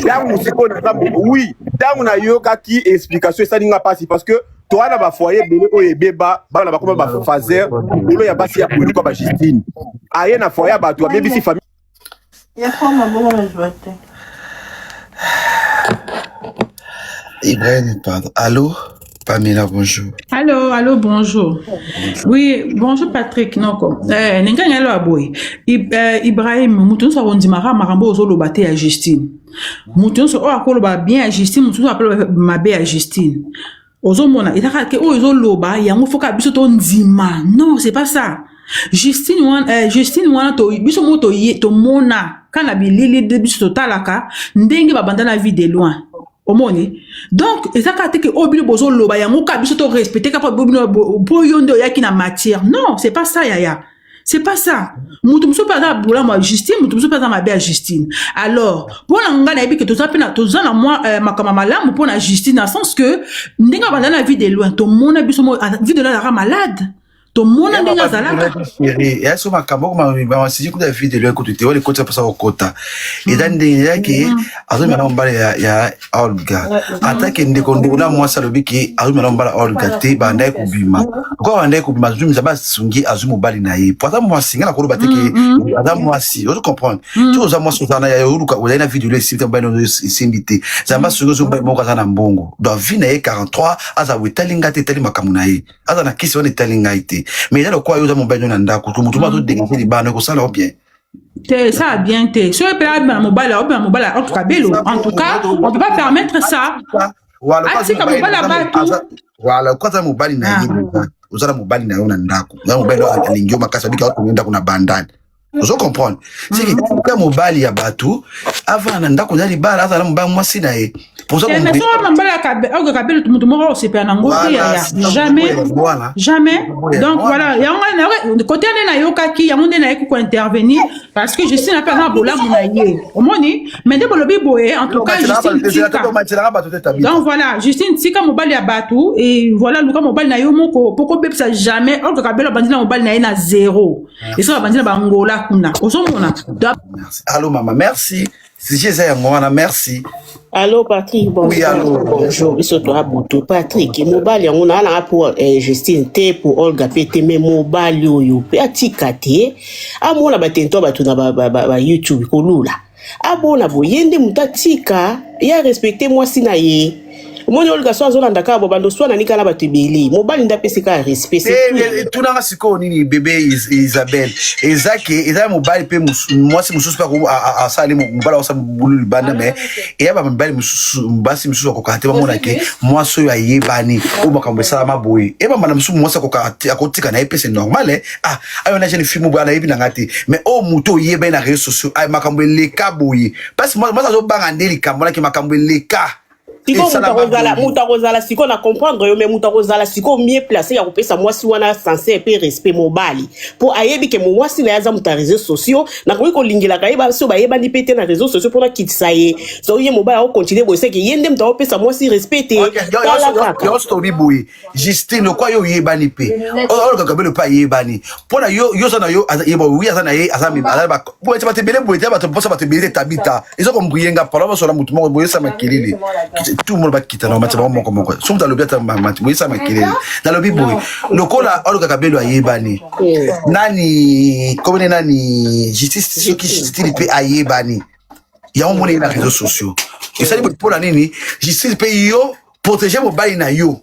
tangu siko na oui tangu na yokaki explication esalinga pasi parce que toi na ba foyer bele o ebeba ba na ba koma ba fazer bolo ya basi ya kuluka ba Justine aye na foyer ba to bebisi famille ya koma bongo na joite Ibrahim pardon allô Pamela, bonjour. Allô, bonjour. Oui, bonjour Patrick. Noko. Nenganya lo aboy. Ibrahim, mutu so ondimara marambo ozolo bate ya Justine. Mutu so o akolo ba bien ya Justine, mutu so apelo mabe ya Justine. Ozomona, itaka ke o ezoloba yango foka biso to ndima. Non, c'est pas ça. Justine wana to biso moto ye to mona kana bilili de biso talaka ndenge babanda na vie de loin. Omoni. Donc, et ça quand que obili bozo loba yango ka biso to respecter ka bobino po yondo yaki na matière. Non, c'est pas ça yaya. C'est pas ça. Mutu muso pas boula moi Justine, mutu muso pas ma belle Justine. Alors, pour la ngana ebi que to na moi makama malamu pour na Justine dans le sens que ndinga banda na vie de loin to mona biso mo vie de la malade. To mona ndinga zalaka. Et eso makambo ma sisi kuda vie de loin ko te wale ko tsa pasa okota. Et dans ndinga yake azo mena mbale ya Olga. Atake ndeko ndula mwasa lobiki azo mena mbala Olga te banda ko bima. Ko banda ko bima zumi zaba sungi azu mobali na ye. Pour ça moi singa na ko bateke adam moi si. On comprend. Tu oza moi sotana ya yoruka oza na vie de loin si tamba no sindité. Zamba sungo zo mo kaza na mbongo. Do vie na ye 43 aza wetalinga te tali makamuna ye. Aza na kisi on etalinga ite. Mais là, quoi, vous avez mon bain dans ndako, tout le monde dégager les bancs, ça va bien. Ça a bien été. Si on peut avoir un mobile, en tout cas, Bello. En tout cas, on peut pas permettre ça. Voilà, quoi, ça mobile na vous avez mon mobile na ndako. Vous avez mon mobile na makasa bika watu ndako na bandani. Vous comprenez? C'est que quand mobile ya batu, avant na ndako na libala, avant na mobile moi si na e. Pour ça, mais ça, on Kabelo, tout le monde c'est pas un jamais. Donc voilà, il y a un côté na yoka qui, il y a un na yeko intervenir parce que je suis na pas bola monaye. Au moni, mais de bolobi boé, en tout cas Justine. Donc voilà, Justine Tika mobile ya batu et voilà Luka mobile na yo moko poko beb ça jamais on Kabelo bandina mobile na na zéro. Et ça bandina bangola kuna. Osomona. Allô maman, merci. Si j'ai ça merci. Allô Patrick, bonjour. Oui, allô. Bonjour. Bisoto Abuto. Patrick, mobile on a na pour Justine te pour Olga pété mais mobile yo pe atika te. Amona batento batuna ba YouTube kolula. Abona boyende mutatika ya respecter moi sina ye. omoni olga so azolanda kaka bobando so nani kala bato ebele mobali nde apesi kaka respect tunanga sikoyo nini bebe Isabelle eza mobali mpe mwasi mosusu mpe asali mobali asala bulu libanda me eya bamibali basi mosusu akokaa te bamona ke mwasi oyo ayebani oyo makambo esalama boye ebambana mosusu mwasi akotika na ye mpe c'est normal ayo na jeune fille moboye anayebi nanga te mais oyo moto oyebani na réseaux sociaux makambo eleka boye parce mwasi azobanga nde likambo naki makambo eleka siko muta kozala siko na comprendre yo mais muta kozala siko mieux placé ya kopesa mwasi wana censé pe respect mobali po ayebi ke mwasi na yaza muta réseaux sociaux na koki kolingela kayeba so bayeba ni pete na réseaux sociaux pona kitisa ye so ye mobali au continuer bosse ke yende muta opesa mwasi respecter yo story boy Justine kwa yo yebani pe o kakabelo pa yebani pona yo sana yo yebo wi sana ye azami ba bo tebate bele bo tebate posa bate bele tabita izo kombuyenga pala so la mutu mo boye sama kilili tout le monde va quitter na match moko moko somme dans le biata match boye sama kilili na lobi boy lokola olo kakabelo ayebani nani komene nani justice qui Justine pe ayebani ya on moni na réseaux sociaux et ça dit pour la nini Justine pe yo protéger mobali na yo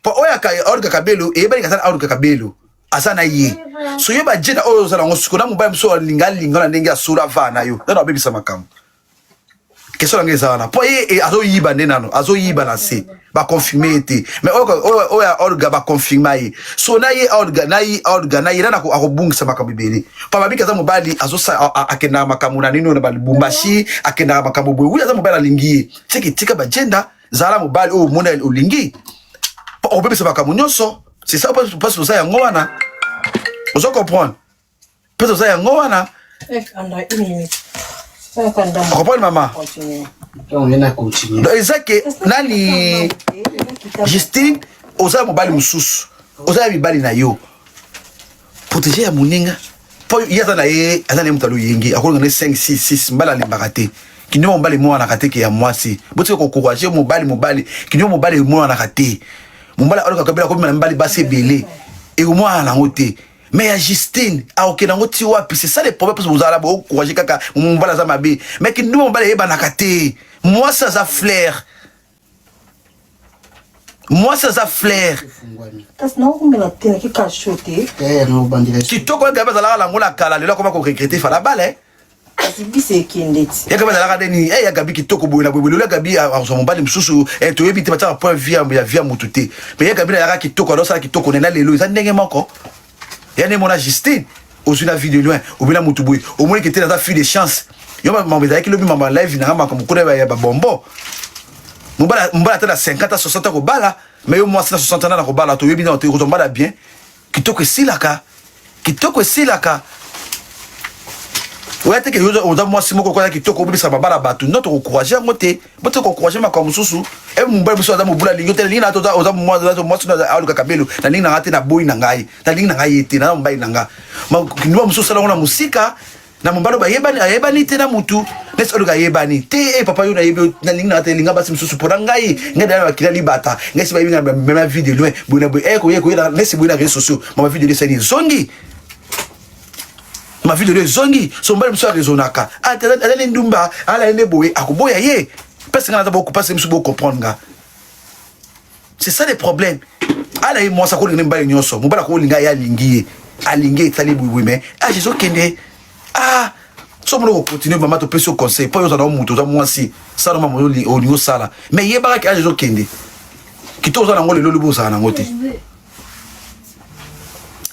po oya ka olo kakabelo ayebani ka sana olo kakabelo asana ye so yo ba jena oyo sala ngosiko na mobali mso linga na ndenge asura vana yo na babisa makambo question ngeza wana po ye azo yiba ndenano azo yiba na se ba confirmer te mais oya orga ba confirmer so na ye orga na ye na ko akobungisa makambo bibeli pa babika za mobali azo sa akena makambo na nino na balibumbashi akena makambo boye uya za mobali lingi tika ba jenda zala mobali o mona olingi po obebisa makambo nyonso c'est ça parce que ça yango wana ozo comprendre parce que ça yango wana comprendre maman ezake nani Justine oza mobali mususu oza mibali na yo protéger ya moninga po yaza na ye azana mutalo yengi akolanga ne 5 6 mbala limbaka te kinyo mobali mwana kateke ya mwasi bote ko encourager mobali kinyo mobali mwana kate mobali aloka kabela ko mbali basi belé et au moins na ngote mais à Justine a ok nango ti wapi c'est ça les problèmes parce que vous allez beaucoup encourager kaka mbala za mabe mais ki nous mbala yeba nakate moi ça za flair tas na ko mela tena ki ka shote no bandila ki to ko ngaba za la ngola kala lelo ko ba ko regretter fala bale asibise kindeti ya kaba za la deni ya gabi ki to ko boyina boyina le gabi a so mbali msusu to yebi te ba point via mutute mais ya gabi la ki to ko do ça ki to ko na lelo za ndenge moko ya ne mona Justine aussi la vie de loin ou bien mutubu au moins qui était dans ta fille de chance yo mama ki lobi mama live na ngama ko mukure ba bombo mbala tena 50 à 60 ko bala mais yo moi 60 ans na ko bala to yebi na to ko mbala bien kitoko silaka ouais te que yo da moi simo ko kwa kitoko bibisa babala batu notre encourager ngote bote ko encourager makambo susu e mbala biso da mobula lingo te lina to da moi na aluka kabelo na linga ngati na boy na ngai ta linga ngai ete na mbai nanga ma kinwa muso sala ngona musika na mbalo ba yebani te na mutu nes aluka yebani te papa yo na yebe na linga te linga basi mususu pora ngai ngada ba kila libata ngesi ba yinga même video loin boina boy ko yeko nes boina réseaux sociaux ma video de seni zongi ma vie de zongi son bel monsieur raisonnaka ala ndumba ala ene boye akoboya ye parce que na beaucoup passer monsieur beaucoup comprendre c'est ça les problèmes ala et moi ça ko ngimba nyonso mobala ko linga ya lingi alingi tali bououi mais jesu kende so mo continuer mama to peso conseil pas yo za mutu za mwasi ça no mama au niveau sala mais ye ba ka jesu kende kito za ngole lo lubo za na ngote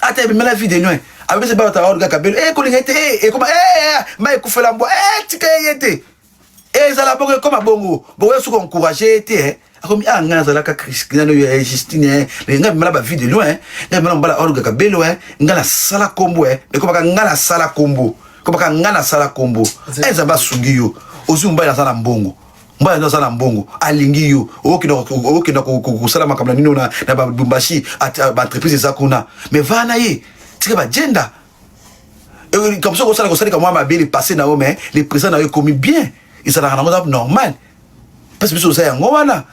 ate bi la vie de loin avec ces batailles orga kabelo kolingete comment ma ekufela mbo tika yete zala bongo comme bongo bongo su encourager te akomi ngana zala ka Christina no Justine nga mala ba vie de loin nga mala mbala orga kabelo ngana sala kombo comme ka ngana sala kombo comme ka ngana sala kombo ezaba sungiyo ozu mbala sala mbongo mbala ndo sala mbongo alingi yo okina ko sala makamla nino na ba bumbashi ba entreprise za kuna mais vana ye tika ba gender comme ça ko sala ko sala comme moi mabeli passé na mais les présents na yo commis bien et ça na normal parce que ça yango wana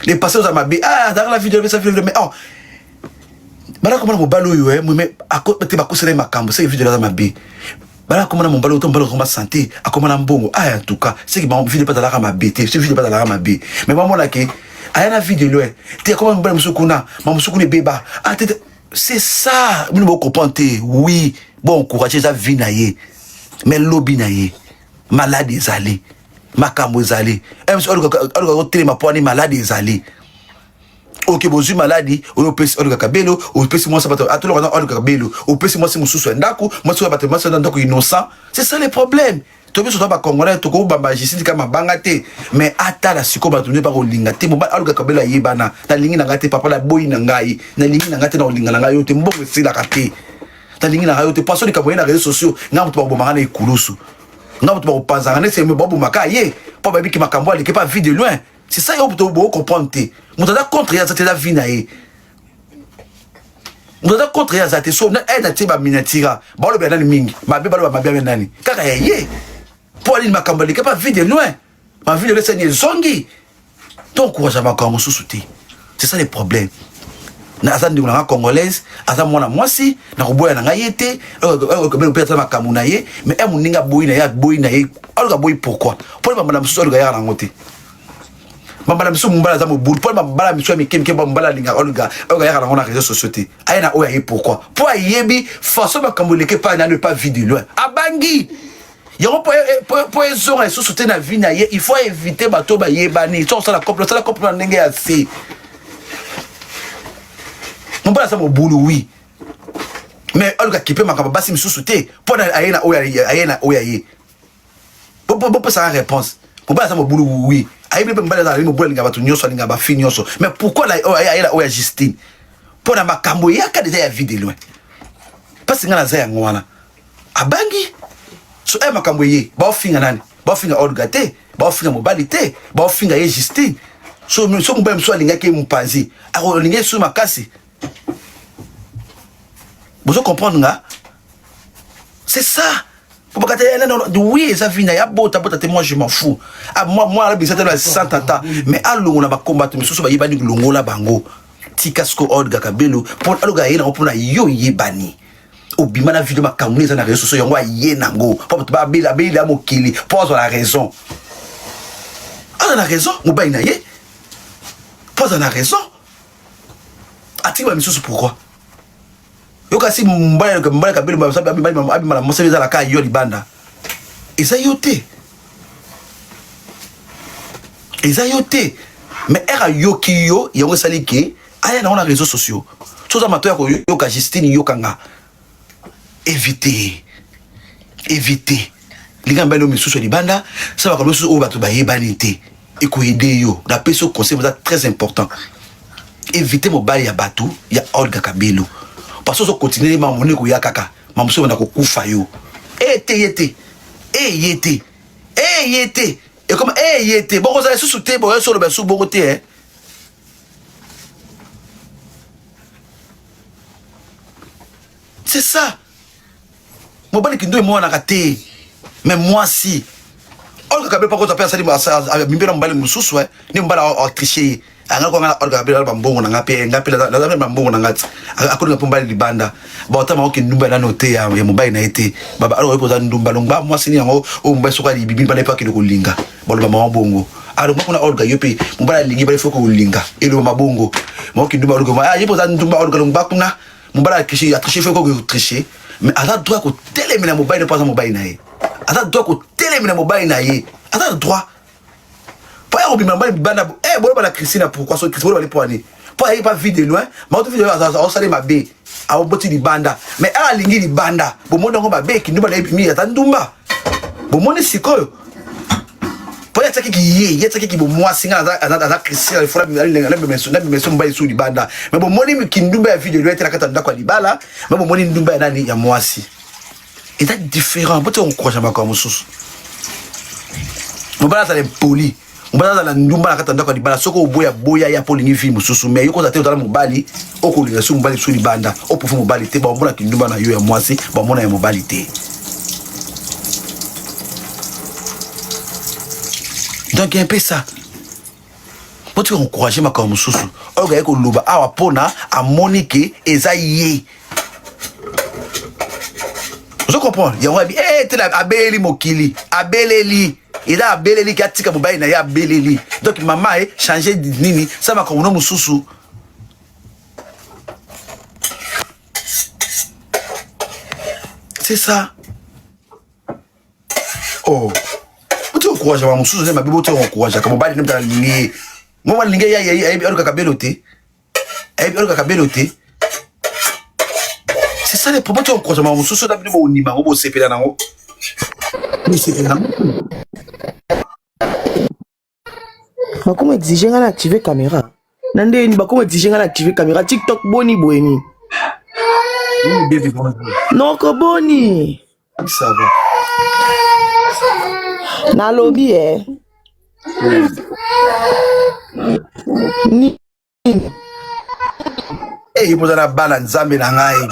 les passés aux amabi dans la vidéo ça film mais mara comment mo balo yo mais akoti ba ko sala makambo ça vidéo za mabi Bala comment mon balo tombalo comme santé, a comment na mbongo. Ah en tout cas, c'est que ma vie pas dans la ma bête, c'est vie pas dans la ma bête. Mais maman là que aya na vie de loin. T'es comment mbala musukuna, ma musukune beba. Ah c'est ça, nous vous comprenez. Oui, bon courage ça vie na ye. Mais lobby na ye. Malade ezali. Makambo ezali. Même si on télé ma poigne malade ezali. Ok, bozu maladie, on peut se faire cabello, on peut se moi ça va à tout le monde on cabello, on peut se moi c'est mon sous ndako, moi ça va te moi ça ndako innocent. C'est ça le problème. Tu peux surtout pas congolais, tu peux bamba ici comme bangate, mais ata la siko ba tourner par olingate, mo ba aluka cabello yebana, na lingi na ngate papa la boy na ngai, na lingi na ngate na olinga na ngai yote mbongo c'est la kate. Ta lingi na ngai yote passo ni kaboye na réseaux sociaux, ngamu to ba bomanga na ikulusu. Ngamu to ba panzanga ne c'est me bobo makaye, pas baby ki makambo ali ki pas vie de loin. C'est ça qu'on peut comprendre. Nous avons contre la vie naïe. Nous avons contre la vie. So, elle a été ma minatira. Balo bien nani mingi. Ma bébé balo ma bien nani. Car yé. Pour aller ma cambali, qui pas vie de loin. Ma vie de l'Espagne zongi. Donc courage à ma comme sous-souté. C'est ça les problèmes. Na azan de la congolaise, azan moi si, na roboya na ngayete, comme peut-être ma kamunaye, mais elle moninga boy na ya boy na ye. Alors boy pourquoi? Pour madame sous le gars na ngote. Mambala miso mbala za mobulu pour mambala miso mi kemke mbala linga olga olga yaka na réseaux sociaux ayena oya pourquoi pour yebi façon ba kamboleke pas na ne pas vie de loin abangi yoko pour ezora sous société na vie na ye il faut éviter bato ba yebani so ça la couple ndenge ya si mbala za mobulu oui mais olga kipe makamba basi miso société pour ayena oya ye pour ça réponse mbala za mobulu oui. Mais pourquoi la Justine? Pour la makambo yaka déjà ya vie de loin. Parce que ngana za ngwana. Abangi. So e makambo ye, ba ofinga nani? Ba ofinga Olgate, ba ofinga Mobalite, ba ofinga ye Justine. So mbala mso alinga ke mpanzi. Aro linga su makasi. Vous comprenez nga? C'est ça. Oui, ça vient, il y a beau, moi je m'en fous. Ah, moi, la bisette là, 100 tata. Mais à l'eau, on a combattu, mais sous-sous, il y a des longo la bango. Tikasko, Olga Kabelo, pour Alga, il y a un yo yebani. Au bimana vidéo, ma camouflage, ça n'a rien sur moi, yenango. Pour te baber la belle, la mokili, pose la raison. Ah, on a raison, Mouba Inaye. Pose on a raison. Ati, mais sous pourquoi? Yokasi mbaya kabelo masabi abi mala mosebe za la ka yo libanda eza yote mais era yoki yo yango salike aya na on réseaux sociaux soza matoya ko yoka Justine yokanga éviter linga mbelo misusu libanda ça va comme misusu o bato ba yebanité et ko aider yo la peso conseil très important éviter mobali ya bato ya Olga Kabelo. Parce que continuer ma monnaie ko yakaka mamso na ko kufa yo yete et comme yete bon ça sous te bon sur le bassou bon te c'est ça mon bali kindo moi na raté mais moi si Olga Kabelo pas ko ta personne avec mbela mbali mususu ni mbala tricher anga ko ngala Olga Kabelo ba mbongo na ngape la ba mbongo na ngati akolo ngapomba libanda ba otama oki ndumba na note ya mobile na été baba alo ko za ndumba longba moi sini yango o mba soka li bibi ba lepa ki ko linga bolo ba mabongo alo makuna Olga yope mbala lingi ba foko linga elo mabongo moki ndumba Olga ah yepo za ndumba Olga longba kuna mbala kishi atricher foko ko tricher mais ada droit ko télémina mobile pas mobile na ye ada droit ko télémina mobile na ye ada droit pas au bimamba banda bolo ba Christina pourquoi so Christina ba pour ani pas pas vie de loin mais autre vidéo ça ça ma bé a oboti di banda mais a lingi di banda bo mondo ngo ba bé ki ndumba na epimi ya ndumba bo moni sikoyo pour être qui yé ki bo moi singa za Christina il faudra me mba isu di banda mais bo moni ki ndumba ya vidéo loin tela kata ndako libala mais bo moni ndumba ya nani ya mwasi et ça différent peut on croit jamais comme sous on va ça les poli mbala la ndumba na katanda kwa libala soko boya ya polingi vi mususu mais yoko zate otala mobali okolinga su mobali su libanda opofu mobali te ba mbona ki ndumba na yo ya mwasi ba mbona ya mobali te donc un peu ça pour te encourager ma comme mususu oga yeko luba awa pona a monike eza ye Vous comprenez? Il y a un abeleli mokili, abeleli. Il a abeleli qui a tika mobile na ya abeleli. Donc maman a changé de nini, ça m'a comme non mususu. C'est ça. Oh. Tu encourages à mon sous ma bibo tu encourages comme mobile n'aime pas lié. Moi lié ya kabelote. Kabelote. C'est ça les problèmes tu encourages à mon sous d'abord mon nima au CP là nango. Mais c'est là. Mais comment exiger à activer caméra? Nande ni ba comment exiger à activer caméra TikTok boni boeni. Non ko boni. Ça va. Na lobby ni il pose la balle en Zambie na ngai.